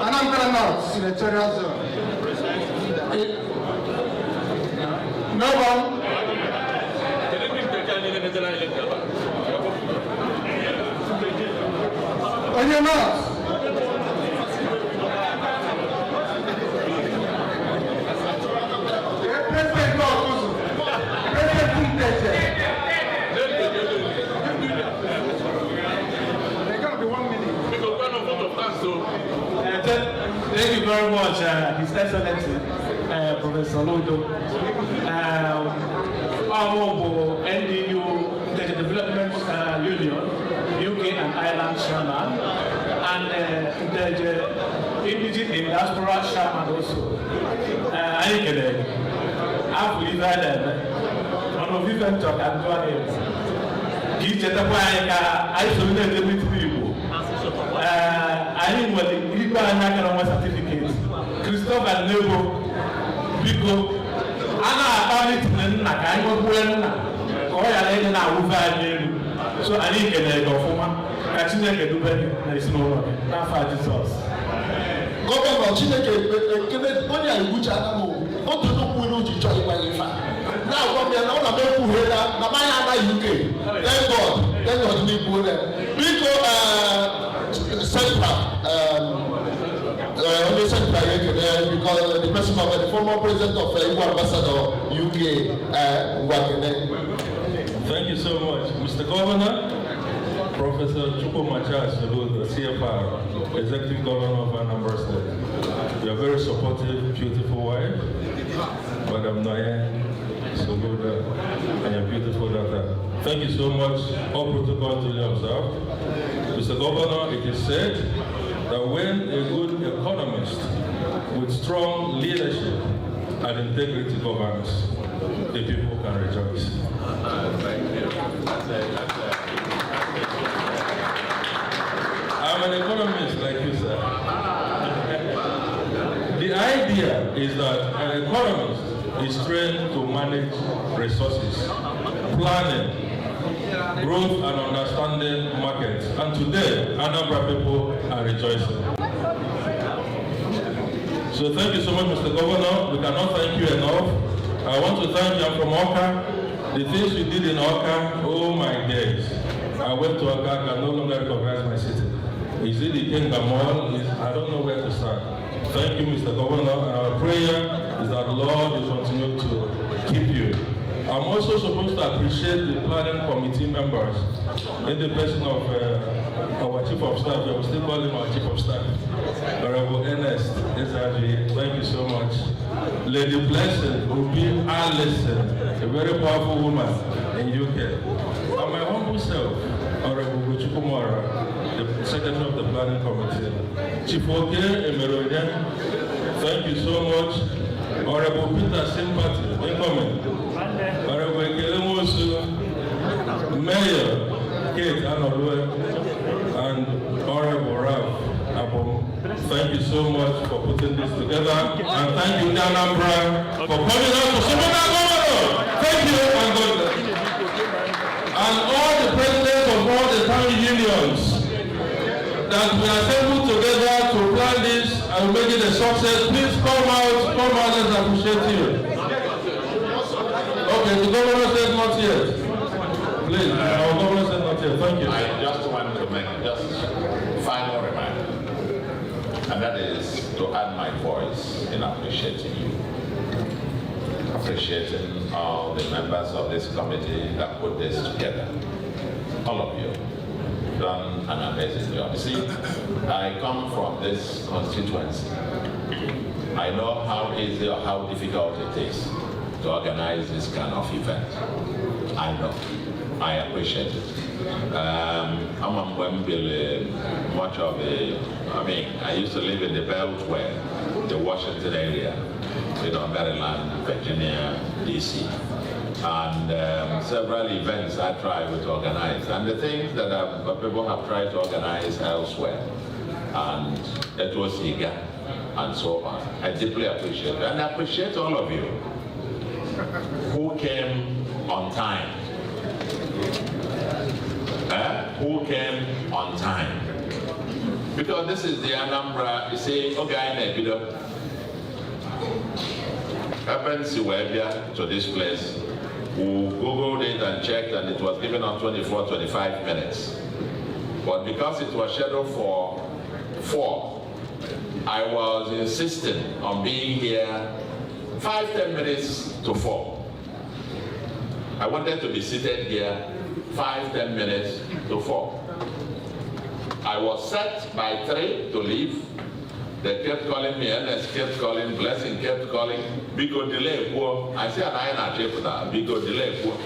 Anambra North, senatorial zone. No one? On your north? President Gokuzu. President Njenje. Thank you very much, His Excellency, Professor Soludo, Honorable NDU, the Development Union, UK and Ireland Chairman, and the Indigenous Diaspora Chairman also. I believe that one of you can talk and do it. Give the isolated people. I think what the people are not going to certificate. Christophe and Nebo, Biko, Anna, about it, and I can't go in. So I think a go for one. Actually, I can do better. There is no one. Not for Jesus. Governor, Chineke, only I would channel. What to do with you join by the fact. Now, come here, now I'm going to hear that. Now, my UK. Thank God. Thank God, we put them. Because, Central, the person of the former president of Ambassador UK, Thank you so much, Mr. Governor, Professor Soludo, CFR, Executive Governor of Anambra State. You are very supportive, beautiful wife, Madam Soludo, and your beautiful daughter. Thank you so much. All protocols duly observed. Mr. Governor, it is said that when a good economist with strong leadership and integrity governs, the people can rejoice. I'm an economist like you, sir. The idea is that an economist is trained to manage resources, planning, growth and understanding markets. And today, Anambra people are rejoicing. So thank you so much, Mr. Governor. We cannot thank you enough. I want to thank you from Oka. The things you did in Oka, oh my days. I went to Oka, I can no longer recognize my city. Is it the King Mall? I don't know where to start. Thank you, Mr. Governor. And our prayer is that the Lord will continue to keep you. I'm also supposed to appreciate the planning committee members in the person of our chief of staff. I will still call him our chief of staff, Honorable Ernest Ezaji. Thank you so much. Lady Blessing Ruby Allison, a very powerful woman in UK. And my humble self, Honorable Chukwumara, the secretary of the planning committee. Chief Oke Emeroiden, thank you so much. Honorable Peter Sympathy, incoming. Honorable Ekelemosu, Mayor Kate Anolue, and Honorable Ralph Abom. Thank you so much for putting this together. And thank you, Anambra, for coming out to support our governor. Thank you, and God bless. And all the presidents of all the town unions that we assembled together to plan this and make it a success, please come out, let's appreciate you. Okay, the governor says not yet. Please, our governor says not yet. Thank you. I just want to make just final remark, and that is to add my voice in appreciating you. Appreciating all the members of this committee that put this together. All of you done an amazing job. You see, I come from this constituency. I know how easy or how difficult it is to organize this kind of event. I know. I appreciate it. I'm much of I used to live in the Beltway, the Washington area, Maryland, Virginia, DC. And several events I tried to organize. And the things that people have tried to organize elsewhere, and it was eager, and so on. I deeply appreciate it. And I appreciate all of you who came on time. Who came on time. Because this is the Anambra, you say, okay, happens to this place. We Googled it and checked, and it was given on 25 minutes. But because it was scheduled for 4, I was insisting on being here 5-10 minutes to 4. I wanted to be seated here 5-10 minutes to 4. I was set by 3 to leave. They kept calling me, Ernest kept calling, Blessing kept calling, Bigo delay poor. I said, I ain't achieved that, Bigo delay poor.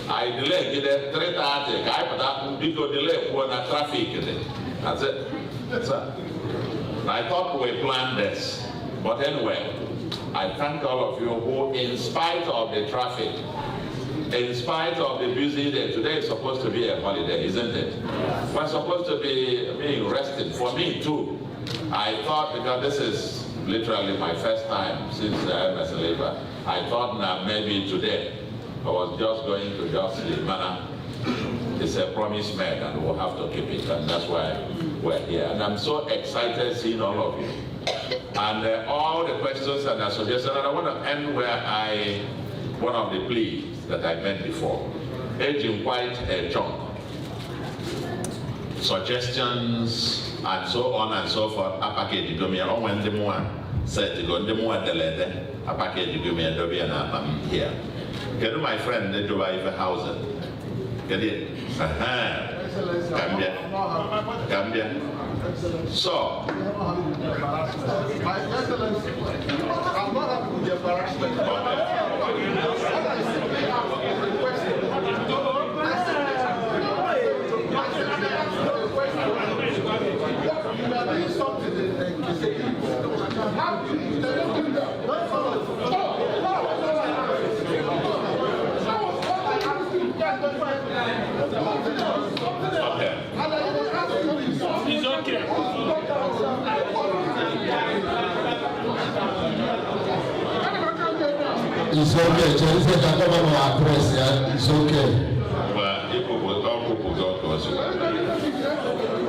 I delayed it 3:30, I put that, Bigo delay poor, na traffic. That's it. That's it. I thought we planned this. But anyway, I thank all of you who, in spite of the traffic, in spite of the busy day, today is supposed to be a holiday, isn't it? We're supposed to be rested. For me too. I thought, because this is literally my first time since MS Labor, I thought now maybe today I was just going to just sleep. It's a promise made and we'll have to keep it, and that's why we're here. And I'm so excited seeing all of you. And all the questions and the suggestions, and I want to end where one of the pleas that I made before. Aging quite a chunk. Suggestions and so on and so forth. said to go to a package you give me a Dobby and I'm here. Get my friend, they do a house. Get it? Gambia. So, My Excellency, I'm not happy with the embarrassment. It's okay. It's okay. Just say that governor address. Yeah, it's okay. Well, people go to us.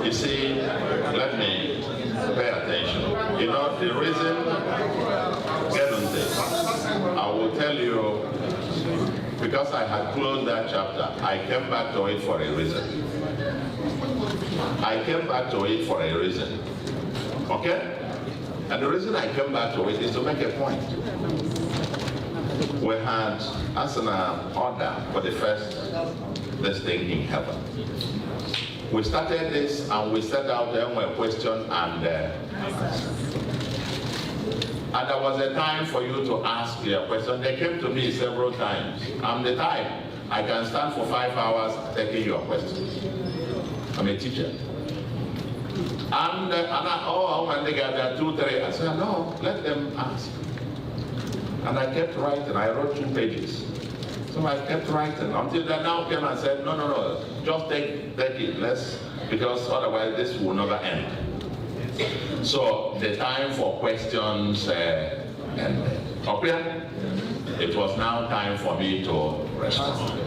You see, let me pay attention. You know, the reason, get on this. I will tell you, because I had closed that chapter, I came back to it for a reason. I came back to it for a reason. Okay? And the reason I came back to it is to make a point. We had as an order for the first this thing in heaven. We started this and we set out them a question and there was a time for you to ask your question. They came to me several times. I'm the type, I can stand for 5 hours taking your questions. I'm a teacher. And when they got there 2, 3, I said, no, let them ask. And I kept writing. I wrote 2 pages. So I kept writing until they now came and said, no, just take it, because otherwise this will never end. So the time for questions ended. Okay? It was now time for me to respond.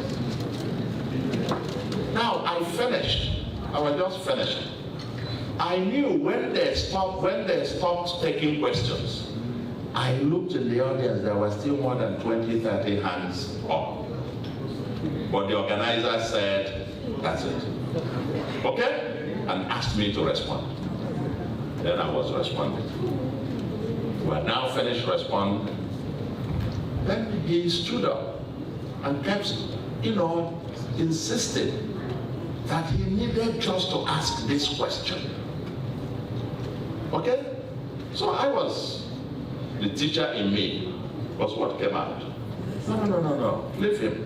Now I finished. I was just finishing. I knew when they stopped taking questions, I looked in the audience, there were still more than 20, 30 hands up. But the organizer said, that's it. Okay? And asked me to respond. Then I was responding. We had now finished responding. Then he stood up and kept, insisting that he needed just to ask this question. Okay? So the teacher in me was what came out. No, leave him.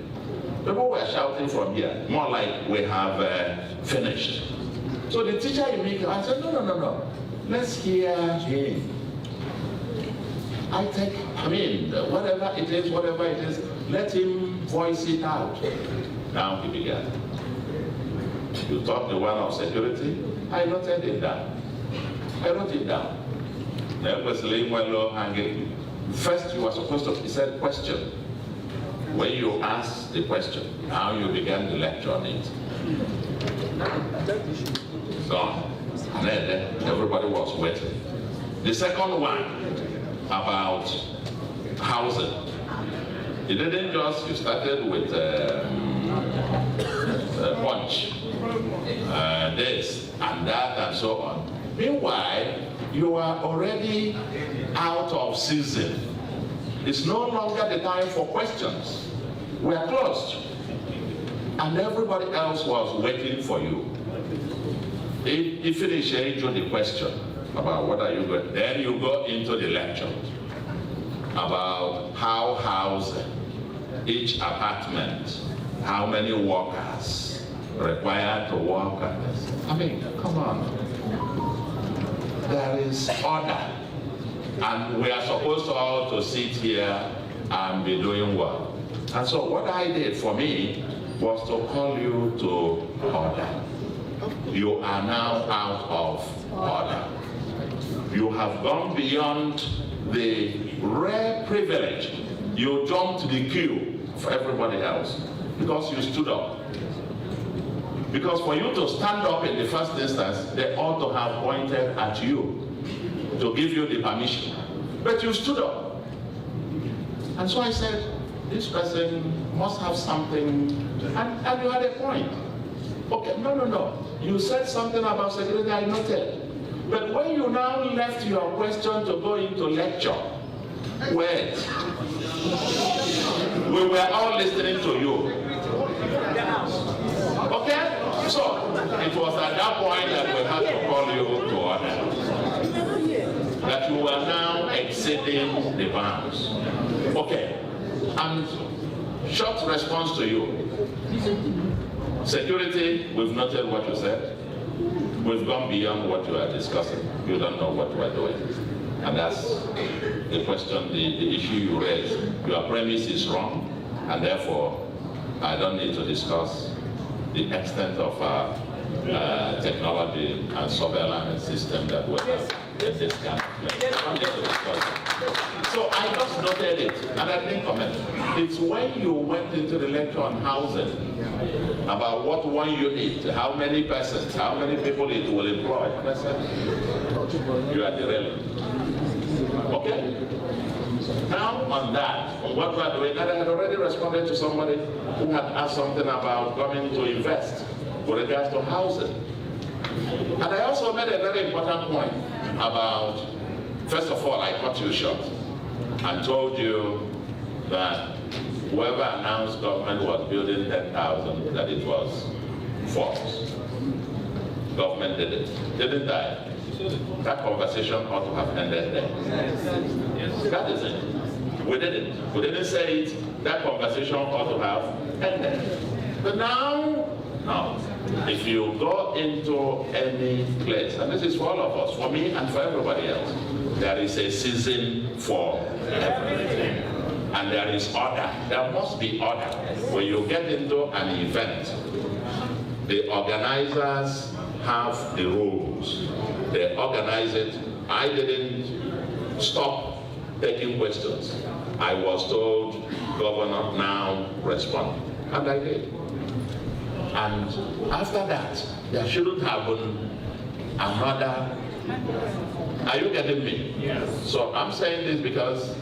People were shouting from here, more like we have finished. So the teacher in me, I said, no, let's hear him. Whatever it is, let him voice it out. Now he began. You talk the one of security, I noted it down. I wrote it down. First you were supposed to, he said, question. When you ask the question, now you began the lecture on it. So, and then everybody was waiting. The second one about housing. You didn't just, you started with punch, this and that and so on. Meanwhile, you are already out of season. It's no longer the time for questions. We are closed. And everybody else was waiting for you. He finished answering the question about what are you going, then you go into the lecture about how housing, each apartment, how many workers required to work. Come on. There is order. And we are supposed to all to sit here and be doing well. And so what I did for me was to call you to order. You are now out of order. You have gone beyond the rare privilege. You jumped the queue for everybody else because you stood up. Because for you to stand up in the first instance, they ought to have pointed at you to give you the permission. But you stood up. And so I said, this person must have something, and you had a point. Okay, no. You said something about security, I noted. But when you now left your question to go into lecture, wait. We were all listening to you. Okay? So, it was at that point that we had to call you to order. That you were now exceeding the bounds. Okay. And short response to you. Security, we've noted what you said. We've gone beyond what you are discussing. You don't know what we are doing. And that's the question, the issue you raised. Your premise is wrong, and therefore, I don't need to discuss the extent of technology and surveillance system that we have in this kind of place. I don't need to discuss it. So I just noted it, and I didn't comment. It's when you went into the lecture on housing, about what one unit, how many persons, how many people it will employ. And I said, you are derailing. Okay? Now on that, on what we are doing, and I had already responded to somebody who had asked something about coming to invest with regards to housing. And I also made a very important point about, first of all, I cut you short and told you that whoever announced government was building 10,000, that it was false. Government did it. Didn't I? That conversation ought to have ended there. Yes. That is it. We didn't. We didn't say it. That conversation ought to have ended. But now, if you go into any place, and this is for all of us, for me and for everybody else, there is a season for everything. And there is order. There must be order. When you get into an event, the organizers have the rules. They organize it. I didn't stop taking questions. I was told, Governor, now respond. And I did. And after that, there shouldn't have been another. Are you getting me? Yes. So I'm saying this because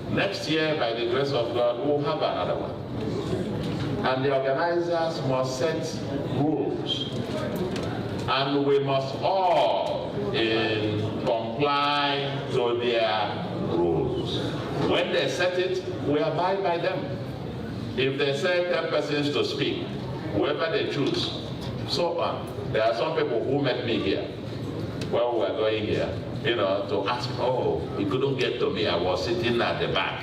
next year, by the grace of God, we'll have another one. And the organizers must set rules. And we must all comply to their rules. When they set it, we abide by them. If they say 10 persons to speak, whoever they choose, so on. There are some people who met me here while we were going here, to ask, oh, he couldn't get to me, I was sitting at the back.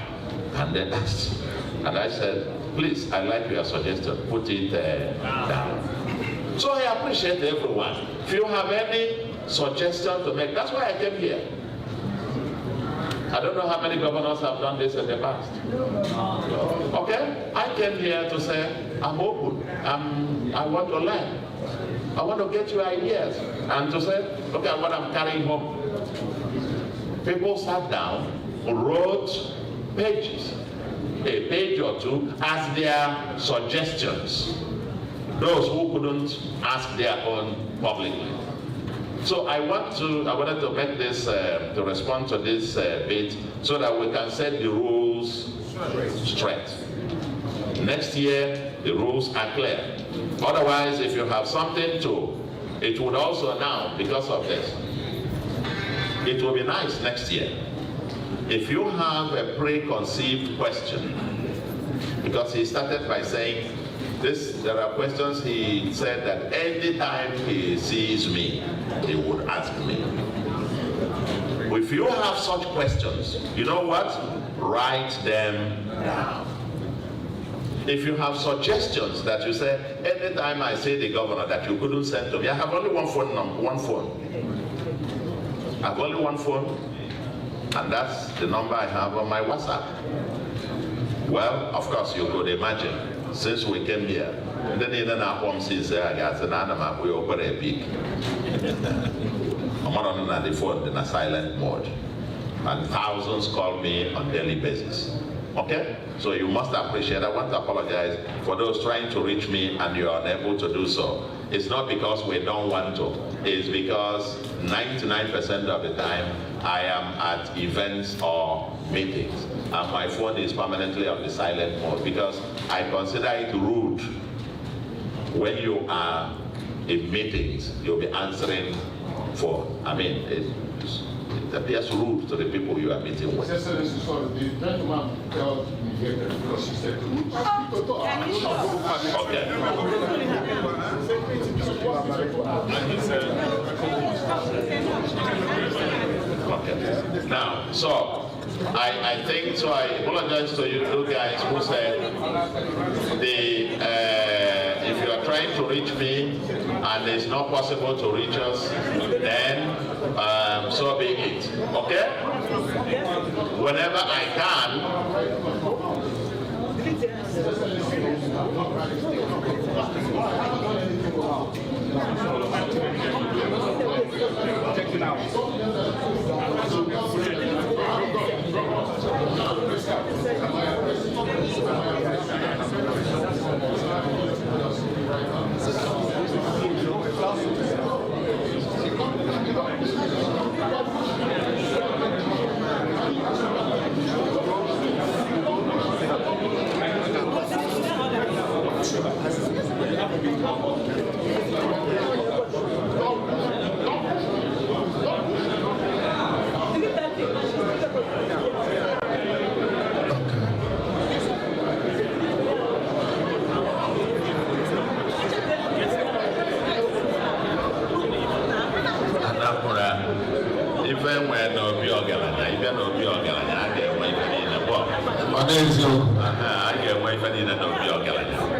And then asked, and I said, please, I like your suggestion, put it down. So I appreciate everyone. If you have any suggestion to make, that's why I came here. I don't know how many governors have done this in the past. Okay? I came here to say, I'm open. I want to learn. I want to get your ideas. And to say, look at what I'm carrying home. People sat down, wrote pages, a page or two, as their suggestions. Those who couldn't ask their own publicly. So I wanted to make this, to respond to this bit so that we can set the rules straight. Next year, the rules are clear. Otherwise, if you have something to, it would also now, because of this, it will be nice next year. If you have a preconceived question, because he started by saying, there are questions he said that any time he sees me, he would ask me. If you have such questions, you know what? Write them down. If you have suggestions that you say, anytime I say the governor that you couldn't send to me, I have only one phone number, one phone. I have only one phone, and that's the number I have on my WhatsApp. Well, of course, you could imagine. Since we came here, then in our home since I got an animal, we open a big. I'm on the phone in a silent mode. And thousands call me on a daily basis. Okay? So you must appreciate. I want to apologize for those trying to reach me and you are unable to do so. It's not because we don't want to. It's because 99% of the time I am at events or meetings. And my phone is permanently on the silent mode because I consider it rude when you are in meetings, you'll be answering for, I mean, it appears rude to the people you are meeting with. Excellency, sorry, the gentleman told me here because she said, Okay. Okay. Now, so I think so. I apologize to you guys who said if you are trying to reach me and it's not possible to reach us, then so be it. Okay? Whenever I can. Check it out.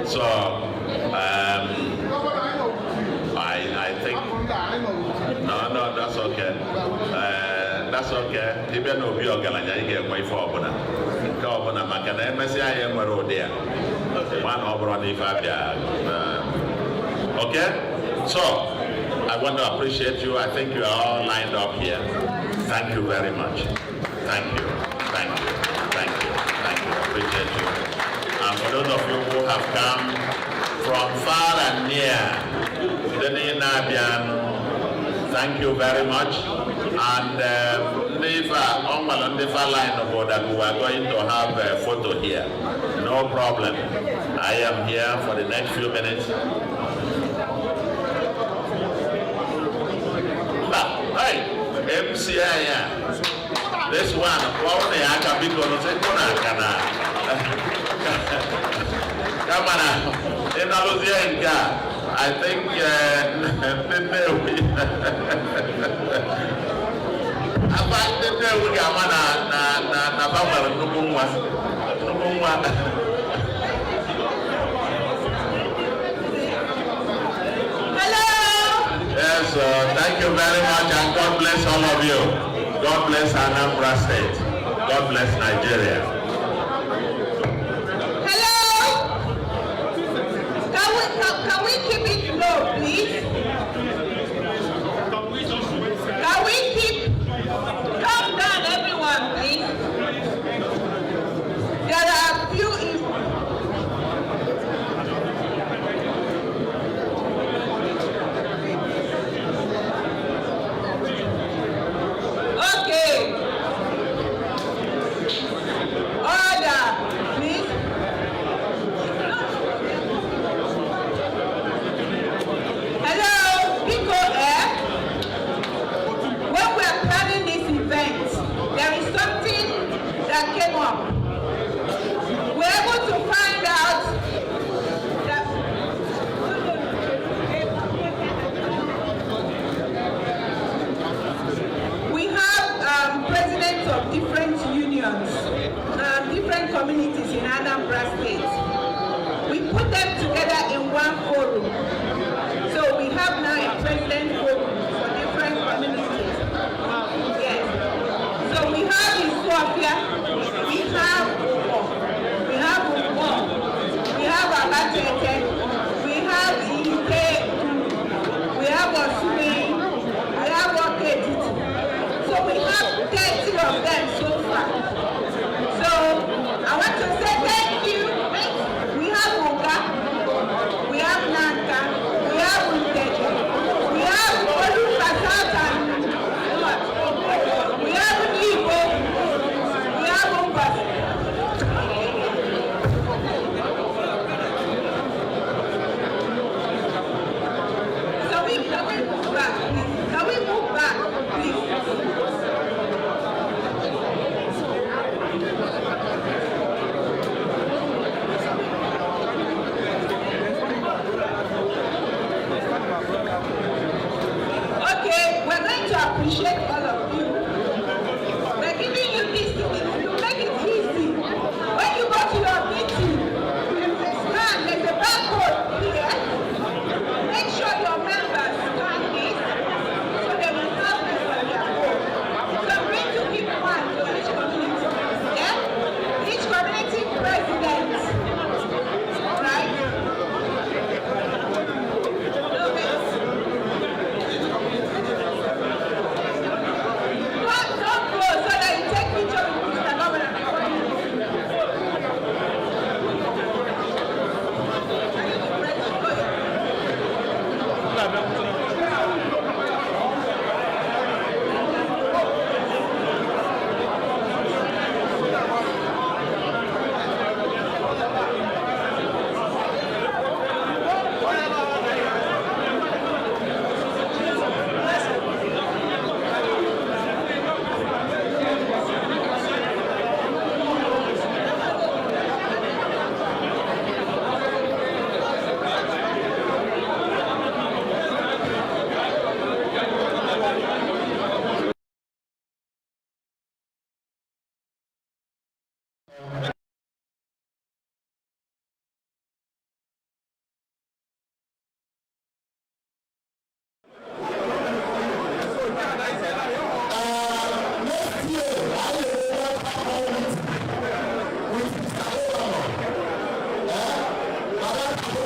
So, I think, no, that's okay. That's okay. Even though we are going to get away for Obona. Obona, Makana, Messi, I am a road there. One over on the Fabia. Okay? So, I want to appreciate you. I think you are all lined up here. Thank you very much. Thank you. Thank you. Thank you. Thank you. Appreciate you. And for those of you who have come from far and near, thank you very much. And leave on the far line of that we are going to have a photo here. No problem. I am here for the next few minutes. Hey, MCI, this one, probably I can be going to say, come on, in Aluzienka, I think, Yes, thank you very much, and God bless all of you. God bless Anambra State. God bless Nigeria. Hello? Can we keep it low, please? Can we keep, calm down everyone, please? There are a few Okay. Order, please. Hello, Pico Air. When we are planning this event, there is something that came up. We're able to find out that we have presidents of different unions, different communities in Anambra State. We put them together in one forum. So we have now a president forum for different communities. Yes. So we have Ethiopia, we have Upo, we have Abatete, we have Ike, we have Osumi, we have Oketi. So we have 30 of them so far. So I want to say thank you. We have Oga, we have Nanka, we have Njenje, we have Olufasaka, we have Igbo, we have Umbas. So can we move back, please? Can we move Thank you.